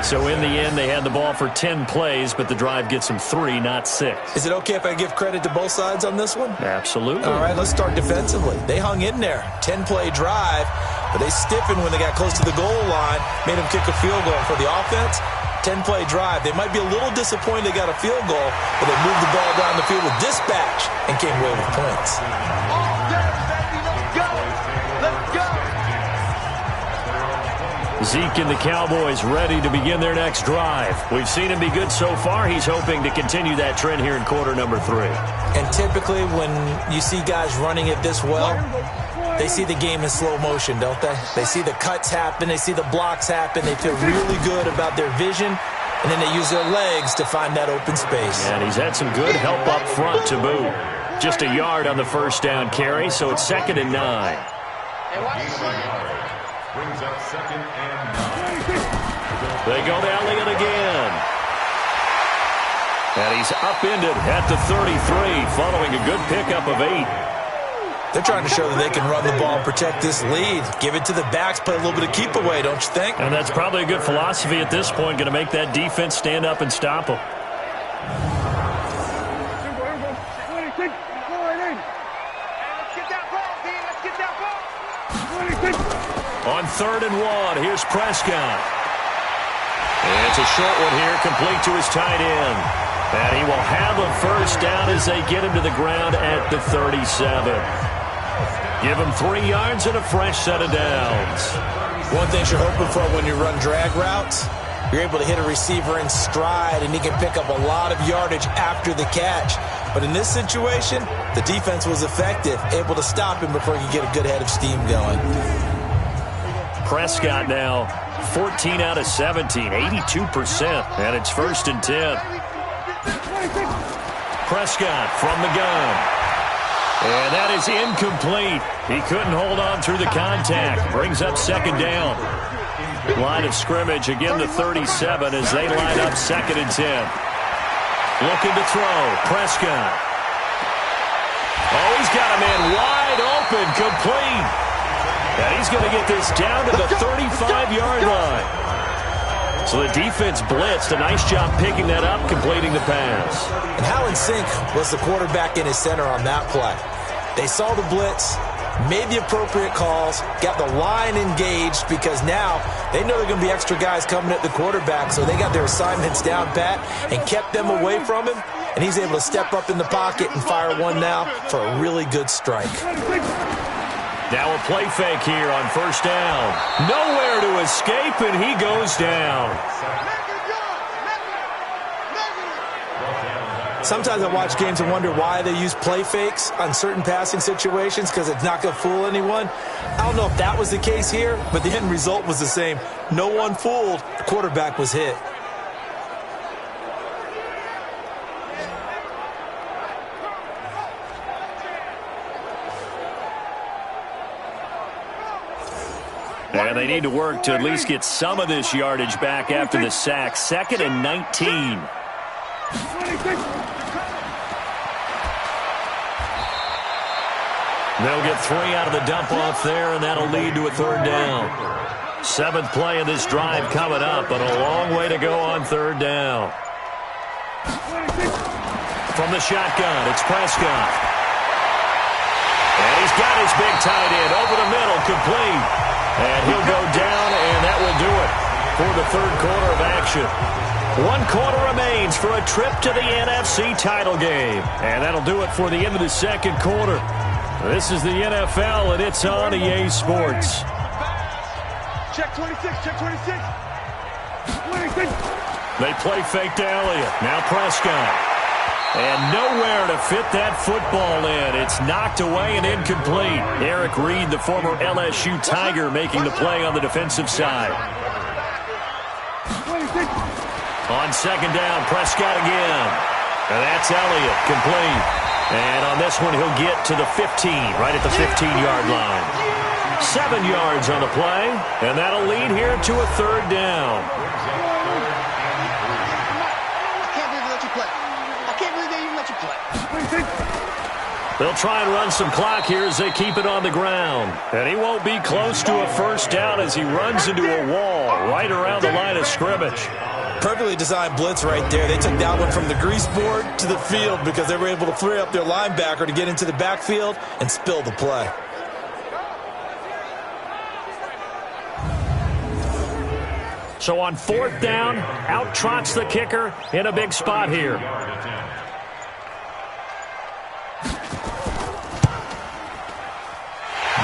So in the end, they had the ball for 10 plays, but the drive gets them 3, not 6. Is it okay if I give credit to both sides on this one? Absolutely. All right, let's start defensively. They hung in there. 10-play drive, but they stiffened when they got close to the goal line, made them kick a field goal. For the offense, 10-play drive. They might be a little disappointed they got a field goal, but they moved the ball down the field with dispatch and came away with points. Zeke and the Cowboys ready to begin their next drive. We've seen him be good so far. He's hoping to continue that trend here in quarter number 3. And typically when you see guys running it this well, they see the game in slow motion, don't they? They see the cuts happen. They see the blocks happen. They feel really good about their vision, and then they use their legs to find that open space. And he's had some good help up front to boot. Just a yard on the first down carry, so it's 2nd and 9. Brings up 2nd and 9. They go to Elliott again. And he's upended at the 33 following a good pickup of 8. They're trying to show that they can run the ball and protect this lead. Give it to the backs, play a little bit of keep away, don't you think? And that's probably a good philosophy at this point, going to make that defense stand up and stop them. On 3rd and 1, here's Prescott. And it's a short one here, complete to his tight end. And he will have a first down as they get him to the ground at the 37. Give him 3 yards and a fresh set of downs. One thing you're hoping for when you run drag routes, you're able to hit a receiver in stride, and he can pick up a lot of yardage after the catch. But in this situation, the defense was effective, able to stop him before he could get a good head of steam going. Prescott now 14 out of 17, 82%, and it's 1st and 10. Prescott from the gun. And that is incomplete. He couldn't hold on through the contact. Brings up 2nd down. Line of scrimmage, again the 37 as they line up 2nd and 10. Looking to throw, Prescott. Oh, he's got a man wide open, complete. And he's going to get this down to the 35-yard line. So the defense blitzed. A nice job picking that up, completing the pass. And how in sync was the quarterback in his center on that play? They saw the blitz, made the appropriate calls, got the line engaged because now they know there are going to be extra guys coming at the quarterback, so they got their assignments down pat and kept them away from him, and he's able to step up in the pocket and fire one now for a really good strike. Now a play fake here on 1st down. Nowhere to escape, and he goes down. Sometimes I watch games and wonder why they use play fakes on certain passing situations because it's not going to fool anyone. I don't know if that was the case here, but the end result was the same. No one fooled. The quarterback was hit. And they need to work to at least get some of this yardage back after the sack. 2nd and 19. They'll get 3 out of the dump-off there, and that'll lead to a 3rd down. 7th play of this drive coming up, but a long way to go on 3rd down. From the shotgun, it's Prescott. And he's got his big tight end over the middle, complete. And he'll go down, and that will do it for the 3rd quarter of action. 1 quarter remains for a trip to the NFC title game. And that'll do it for the end of the 2nd quarter. This is the NFL, and it's on EA Sports. Check 26, check 26. They play fake to Elliott. Now Prescott. And nowhere to fit that football in. It's knocked away and incomplete. Eric Reed, the former LSU Tiger, making the play on the defensive side. On 2nd down, Prescott again. And that's Elliott, complete. And on this one, he'll get to the 15, right at the 15-yard line. 7 yards on the play, and that'll lead here to a 3rd down. They'll try and run some clock here as they keep it on the ground. And he won't be close to a first down as he runs into a wall right around the line of scrimmage. Perfectly designed blitz right there. They took that one from the grease board to the field because they were able to free up their linebacker to get into the backfield and spill the play. So on 4th down, out trots the kicker in a big spot here.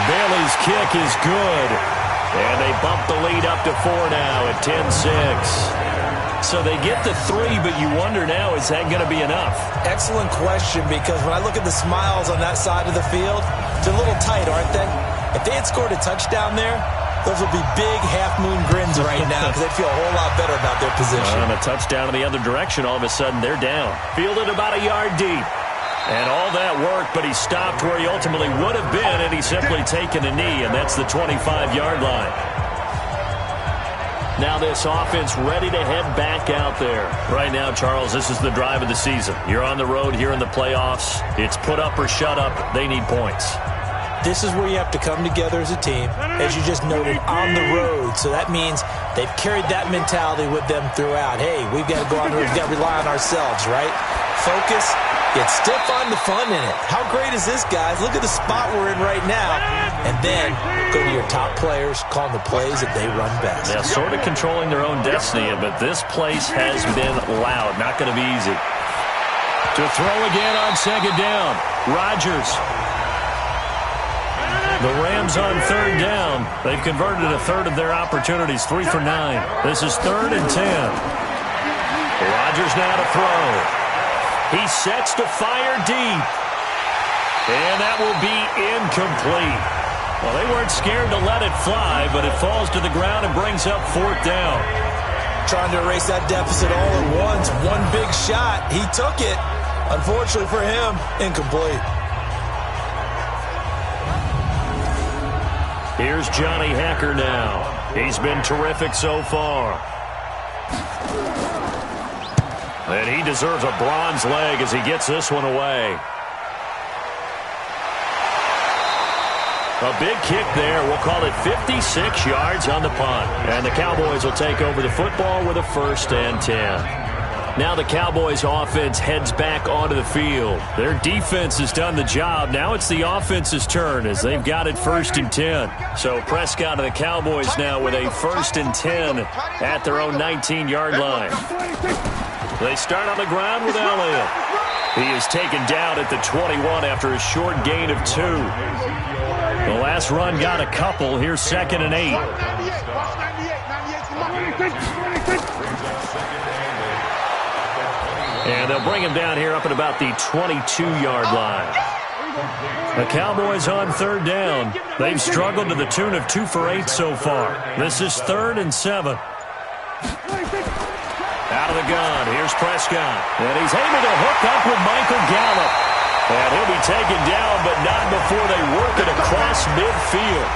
Bailey's kick is good. And they bump the lead up to 4 now at 10-6. So they get the 3, but you wonder now, is that going to be enough? Excellent question, because when I look at the smiles on that side of the field, they're a little tight, aren't they? If they had scored a touchdown there, those would be big half-moon grins right now because they'd feel a whole lot better about their position. And a touchdown in the other direction, all of a sudden they're down. Fielded about a yard deep. And all that worked, but he stopped where he ultimately would have been, and he's simply taken a knee, and that's the 25-yard line. Now this offense ready to head back out there. Right now, Charles, this is the drive of the season. You're on the road here in the playoffs. It's put up or shut up. They need points. This is where you have to come together as a team, as you just noted, on the road. So that means they've carried that mentality with them throughout. Hey, we've got to go on the road. We've got to rely on ourselves, right? Focus. Yet still find the fun in it. How great is this, guys? Look at the spot we're in right now. And then go to your top players, call the plays that they run best. Yeah, sort of controlling their own destiny, but this place has been loud. Not going to be easy. To throw again on 2nd down. Rodgers. The Rams on 3rd down. They've converted a third of their opportunities, 3 for 9. This is 3rd and 10. Rodgers now to throw. He sets to fire deep. And that will be incomplete. Well, they weren't scared to let it fly, but it falls to the ground and brings up 4th down. Trying to erase that deficit all at once. One big shot. He took it. Unfortunately for him, incomplete. Here's Johnny Hacker now. He's been terrific so far. And he deserves a bronze leg as he gets this one away. A big kick there. We'll call it 56 yards on the punt. And the Cowboys will take over the football with a 1st and 10. Now the Cowboys offense heads back onto the field. Their defense has done the job. Now it's the offense's turn as they've got it 1st and 10. So Prescott and the Cowboys now with a 1st and 10 at their own 19-yard line. They start on the ground with Elliott. He is taken down at the 21 after a short gain of 2. The last run got a couple. Here's 2nd and 8. And they'll bring him down here up at about the 22-yard line. The Cowboys on 3rd down. They've struggled to the tune of 2 for 8 so far. This is 3rd and 7. Out of the gun, here's Prescott. And he's able to hook up with Michael Gallup. And he'll be taken down, but not before they work it across midfield.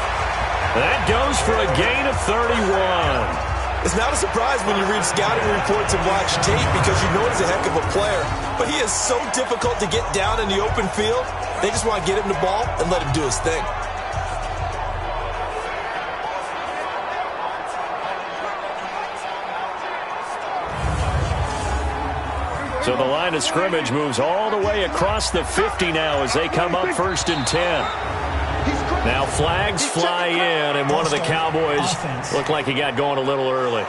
That goes for a gain of 31. It's not a surprise when you read scouting reports and watch tape because you know he's a heck of a player. But he is so difficult to get down in the open field. They just want to get him the ball and let him do his thing. So the line of scrimmage moves all the way across the 50 now as they come up 1st and 10. Now flags fly in, and one of the Cowboys looked like he got going a little early.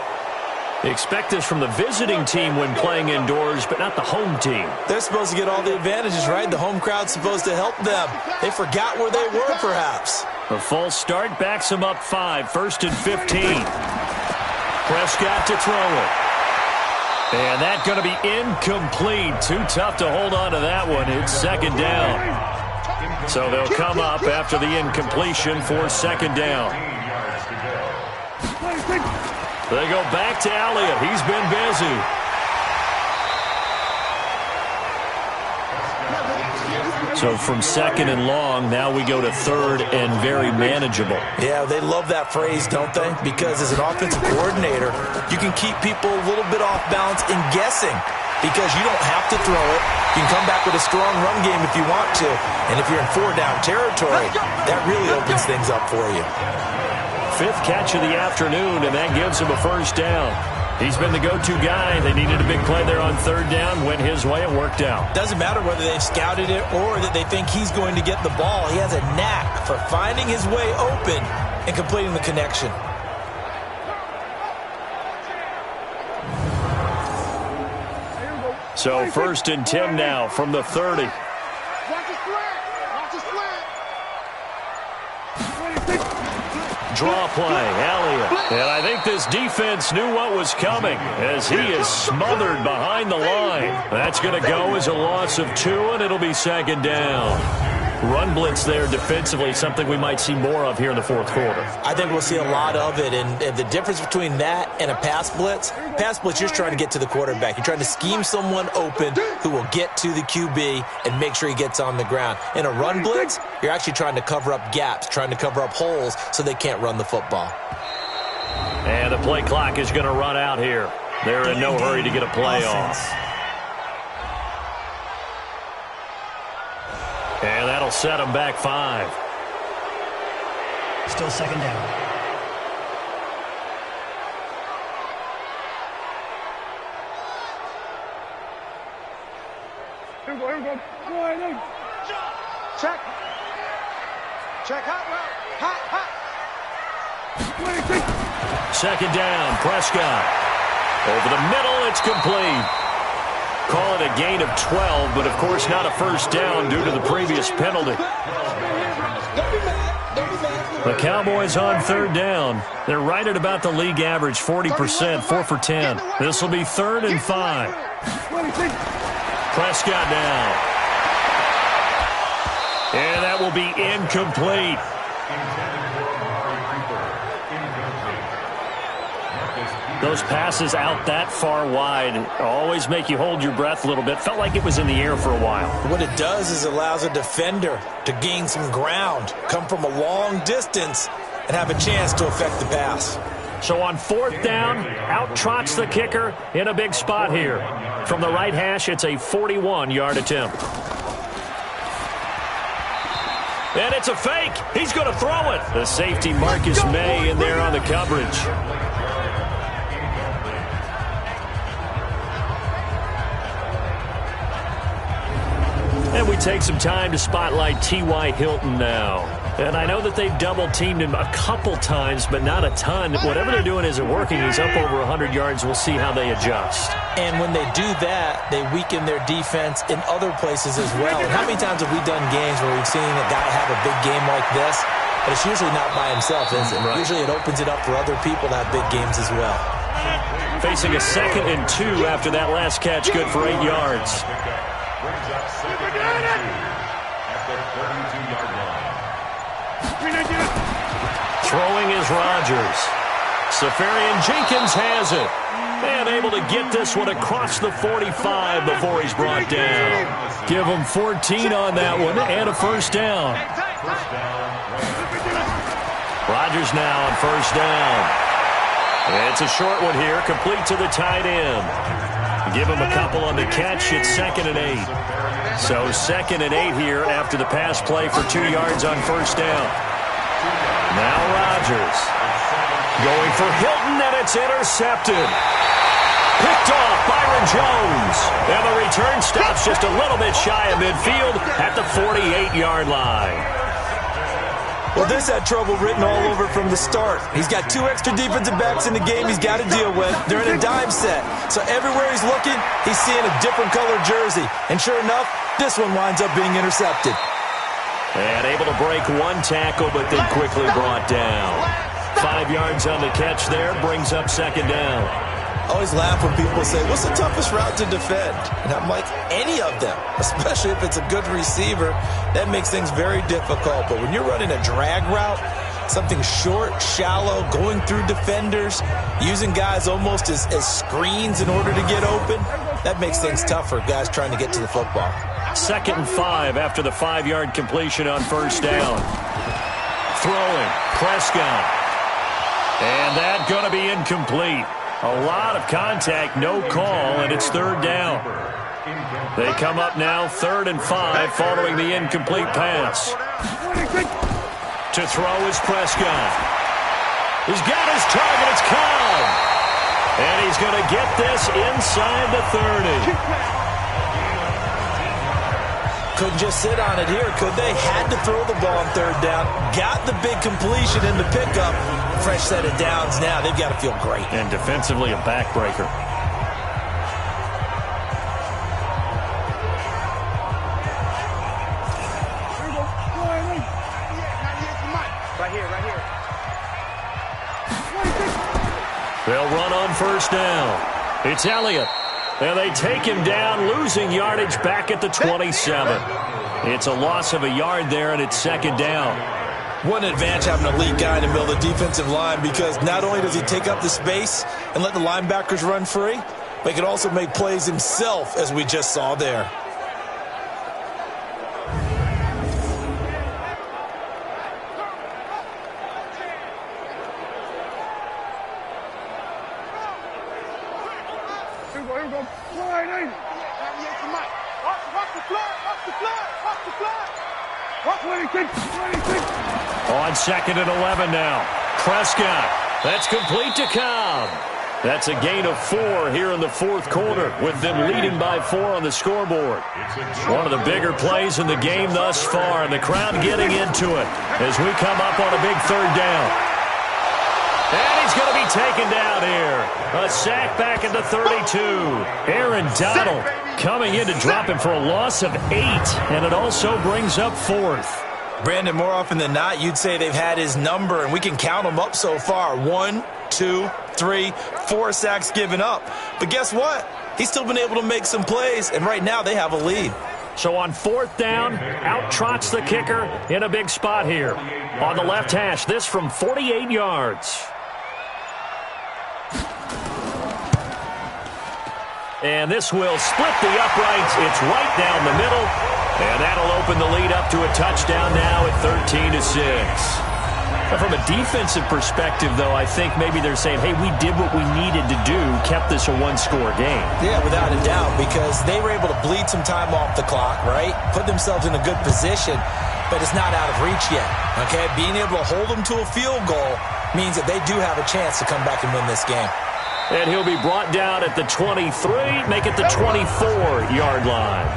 They expect this from the visiting team when playing indoors, but not the home team. They're supposed to get all the advantages, right? The home crowd's supposed to help them. They forgot where they were, perhaps. The false start backs them up 5, 1st and 15. Prescott to throw it. And that's going to be incomplete. Too tough to hold on to that one. It's 2nd down. So they'll come up after the incompletion for 2nd down. They go back to Elliott. He's been busy. So from 2nd and long, now we go to 3rd and very manageable. Yeah, they love that phrase, don't they? Because as an offensive coordinator, you can keep people a little bit off balance in guessing because you don't have to throw it. You can come back with a strong run game if you want to. And if you're in 4-down territory, that really opens things up for you. 5th catch of the afternoon, and that gives him a 1st down. He's been the go-to guy. They needed a big play there on 3rd down. Went his way. It worked out. Doesn't matter whether they've scouted it or that they think he's going to get the ball. He has a knack for finding his way open and completing the connection. So 1st and 10 now from the 30. Watch the slant. Watch the slant. Draw play, Elliott. And I think this defense knew what was coming as he is smothered behind the line. That's going to go as a loss of 2, and it'll be 2nd down. Run blitz there defensively, something we might see more of here in the 4th quarter. I think we'll see a lot of it, and the difference between that and a pass blitz, you're trying to get to the quarterback. You're trying to scheme someone open who will get to the QB and make sure he gets on the ground. In a run blitz, you're actually trying to cover up gaps, trying to cover up holes so they can't run the football. And the play clock is going to run out here. They're in no hurry to get a play off. And that'll set them back 5. Still 2nd down. Here we go. Check. Check. Hot route. Hot. 2nd down, Prescott. Over the middle, it's complete. Call it a gain of 12, but of course not a 1st down due to the previous penalty. The Cowboys on 3rd down. They're right at about the league average, 40%, 4 for 10. This will be 3rd and 5. Prescott down. And that will be incomplete. Those passes out that far wide always make you hold your breath a little bit. Felt like it was in the air for a while. What it does is it allows a defender to gain some ground, come from a long distance, and have a chance to affect the pass. So on 4th down, out trots the kicker in a big spot here. From the right hash, it's a 41-yard attempt. And it's a fake. He's going to throw it. The safety Marcus May in there on the coverage. And we take some time to spotlight T.Y. Hilton now. And I know that they've double-teamed him a couple times, but not a ton. Whatever they're doing isn't working. He's up over 100 yards. We'll see how they adjust. And when they do that, they weaken their defense in other places as well. And how many times have we done games where we've seen a guy have a big game like this? But it's usually not by himself, is it? Right. Usually it opens it up for other people to have big games as well. Facing a 2nd and 2 after that last catch, good for 8 yards. Brings up 2nd and 2 at the 32-yard line. Throwing is Rodgers. Safarian Jenkins has it. And able to get this one across the 45 before he's brought down. Give him 14 on that one and a 1st down. Rodgers now on 1st down. It's a short one here, complete to the tight end. Give him a couple on the catch. It's 2nd and 8. So 2nd and 8 here after the pass play for 2 yards on 1st down. Now Rodgers going for Hilton, and it's intercepted. Picked off Byron Jones. And the return stops just a little bit shy of midfield at the 48-yard line. Well, this had trouble written all over from the start. He's got 2 extra defensive backs in the game he's got to deal with. They're in a dime set. So everywhere he's looking, he's seeing a different colored jersey. And sure enough, this one winds up being intercepted. And able to break 1 tackle, but then quickly brought down. 5 yards on the catch there, brings up 2nd down. I always laugh when people say, what's the toughest route to defend? And I'm like, any of them, especially if it's a good receiver. That makes things very difficult. But when you're running a drag route, something short, shallow, going through defenders, using guys almost as screens in order to get open, that makes things tough for guys trying to get to the football. 2nd and 5 after the 5-yard completion on 1st down. Throwing, Prescott. And that going to be incomplete. A lot of contact, no call, and it's 3rd down. They come up now 3rd and 5 following the incomplete pass. To throw is Prescott. He's got his target, it's Cobb. And he's going to get this inside the 30. Couldn't just sit on it here, could they? Had to throw the ball on 3rd down. Got the big completion in the pickup. Fresh set of downs now. They've got to feel great. And defensively, a backbreaker. They'll run on first down. It's Elliott. And they take him down, losing yardage back at the 27. It's a loss of a yard there, and it's second down. What an advantage having a elite guy in the middle of the defensive line, because not only does he take up the space and let the linebackers run free, but he can also make plays himself, as we just saw there. On second and 11 now. Prescott. That's complete to Cobb. That's a gain of 4 here in the fourth quarter, with them leading by 4 on the scoreboard. One of the bigger plays in the game thus far, and the crowd getting into it as we come up on a big third down. And he's going to be taken down here. A sack back at the 32. Aaron Donald coming in to drop him for a loss of 8, and it also brings up 4th. Brandon, more often than not, you'd say they've had his number, and we can count them up so far. 1, 2, 3, 4 sacks given up. But guess what? He's still been able to make some plays, and right now they have a lead. So on fourth down, out trots the kicker in a big spot here. On the left hash, this from 48 yards. And this will split the uprights. It's right down the middle. And that'll open the lead up to a touchdown now at 13-6. From a defensive perspective, though, I think maybe they're saying, hey, we did what we needed to do, kept this a one-score game. Yeah, without a doubt, because they were able to bleed some time off the clock, right? Put themselves in a good position, but it's not out of reach yet, okay? Being able to hold them to a field goal means that they do have a chance to come back and win this game. And he'll be brought down at the 23, make it the 24-yard line.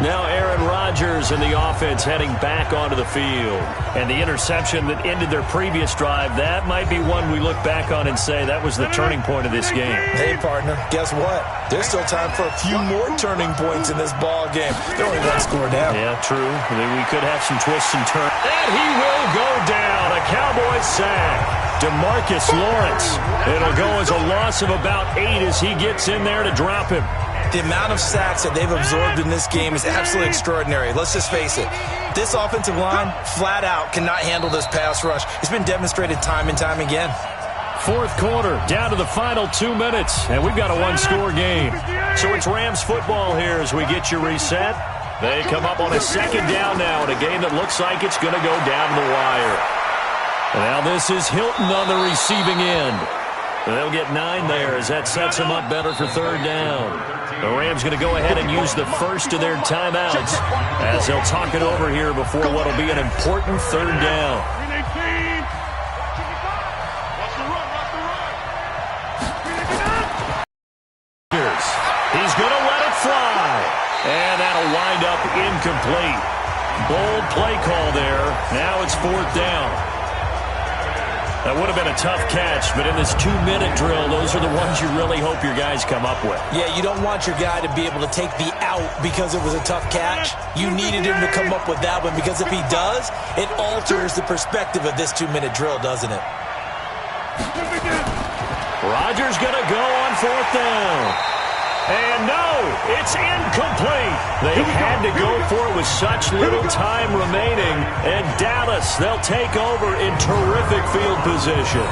Now Aaron Rodgers and the offense heading back onto the field. And the interception that ended their previous drive, that might be one we look back on and say that was the turning point of this game. Hey, partner, guess what? There's still time for a few more turning points in this ball game. They're only 1 score down. Yeah, true. We could have some twists and turns. And he will go down. A Cowboys sack. DeMarcus Lawrence. It'll go as a loss of about 8 as he gets in there to drop him. The amount of sacks that they've absorbed in this game is absolutely extraordinary. Let's just face it. This offensive line, flat out, cannot handle this pass rush. It's been demonstrated time and time again. Fourth quarter, down to the final 2 minutes, and we've got a one-score game. So it's Rams football here as we get you reset. They come up on a second down now in a game that looks like it's going to go down the wire. Now this is Hilton on the receiving end. They'll get 9 there as that sets them up better for third down. The Rams going to go ahead and use the first of their timeouts as they'll talk it over here before what will be an important third down. He's going to let it fly. And that'll wind up incomplete. Bold play call there. Now it's fourth down. That would have been a tough catch, but in this 2-minute drill, those are the ones you really hope your guys come up with. Yeah, you don't want your guy to be able to take the out because it was a tough catch. You needed him to come up with that one, because if he does, it alters the perspective of this 2-minute drill, doesn't it? Rodgers going to go on fourth down. And no, it's incomplete. They had to go for it with such little time remaining. And Dallas, they'll take over in terrific field position.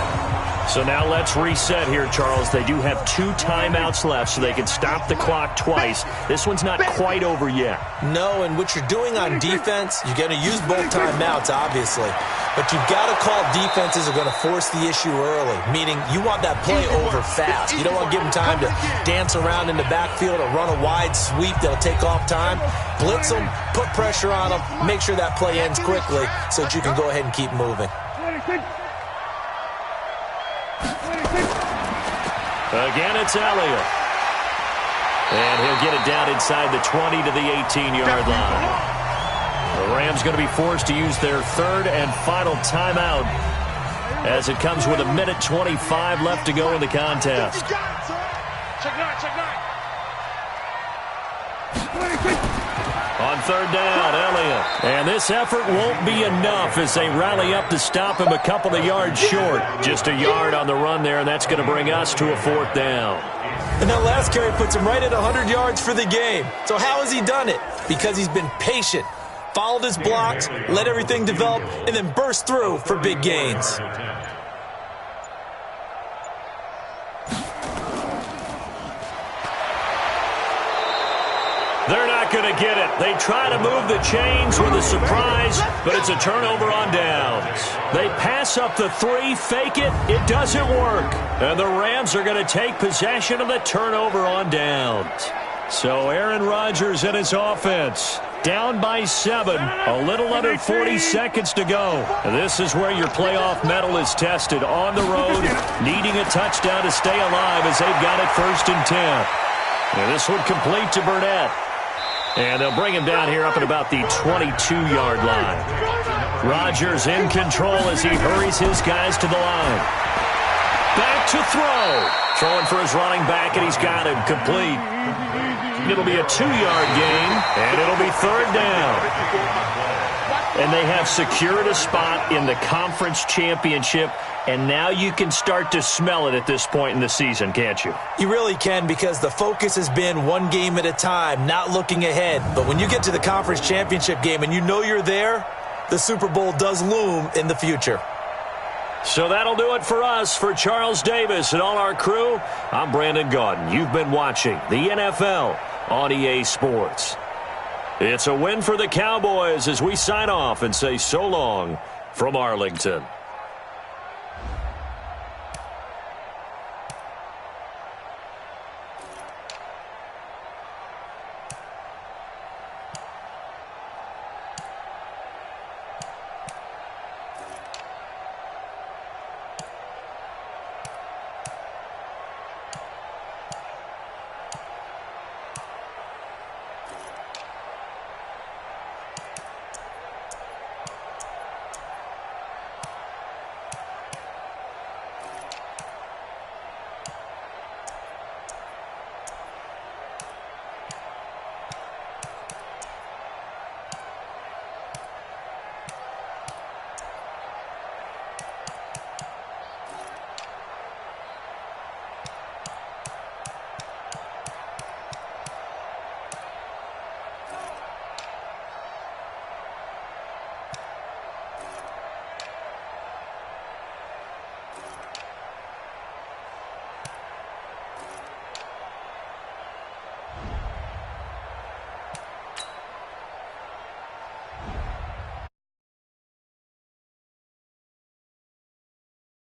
So now let's reset here, Charles. They do have 2 timeouts left, so they can stop the clock twice. This one's not quite over yet. No, and what you're doing on defense, you're going to use both timeouts, obviously. But you've got to call defenses are going to force the issue early, meaning you want that play over fast. You don't want to give them time to dance around in the backfield or run a wide sweep that'll take off time. Blitz them, put pressure on them, make sure that play ends quickly so that you can go ahead and keep moving. Again, it's Elliott. And he'll get it down inside the 20 to the 18-yard line. The Rams going to be forced to use their third and final timeout as it comes with 1:25 left to go in the contest. On third down, Elliott. And this effort won't be enough as they rally up to stop him a couple of yards short. Just a yard on the run there, and that's going to bring us to a fourth down. And that last carry puts him right at 100 yards for the game. So how has he done it? Because he's been patient, followed his blocks, let everything develop, and then burst through for big gains. They're not going to get it. They try to move the chains with a surprise, but it's a turnover on downs. They pass up the 3, fake it. It doesn't work. And the Rams are going to take possession of the turnover on downs. So Aaron Rodgers and his offense down by 7, a little under 40 seconds to go. This is where your playoff medal is tested on the road, needing a touchdown to stay alive as they've got it 1st and 10. And this one complete to Burnett. And they'll bring him down here up at about the 22-yard line. Rodgers in control as he hurries his guys to the line. Back to throw. Throwing for his running back, and he's got him complete. It'll be a 2-yard gain, and it'll be 3rd down. And they have secured a spot in the conference championship, and now you can start to smell it at this point in the season, can't you? You really can, because the focus has been one game at a time, not looking ahead. But when you get to the conference championship game and you know you're there, the Super Bowl does loom in the future. So that'll do it for us. For Charles Davis and all our crew, I'm Brandon Gaudin. You've been watching the NFL on EA Sports. It's a win for the Cowboys as we sign off and say so long from Arlington.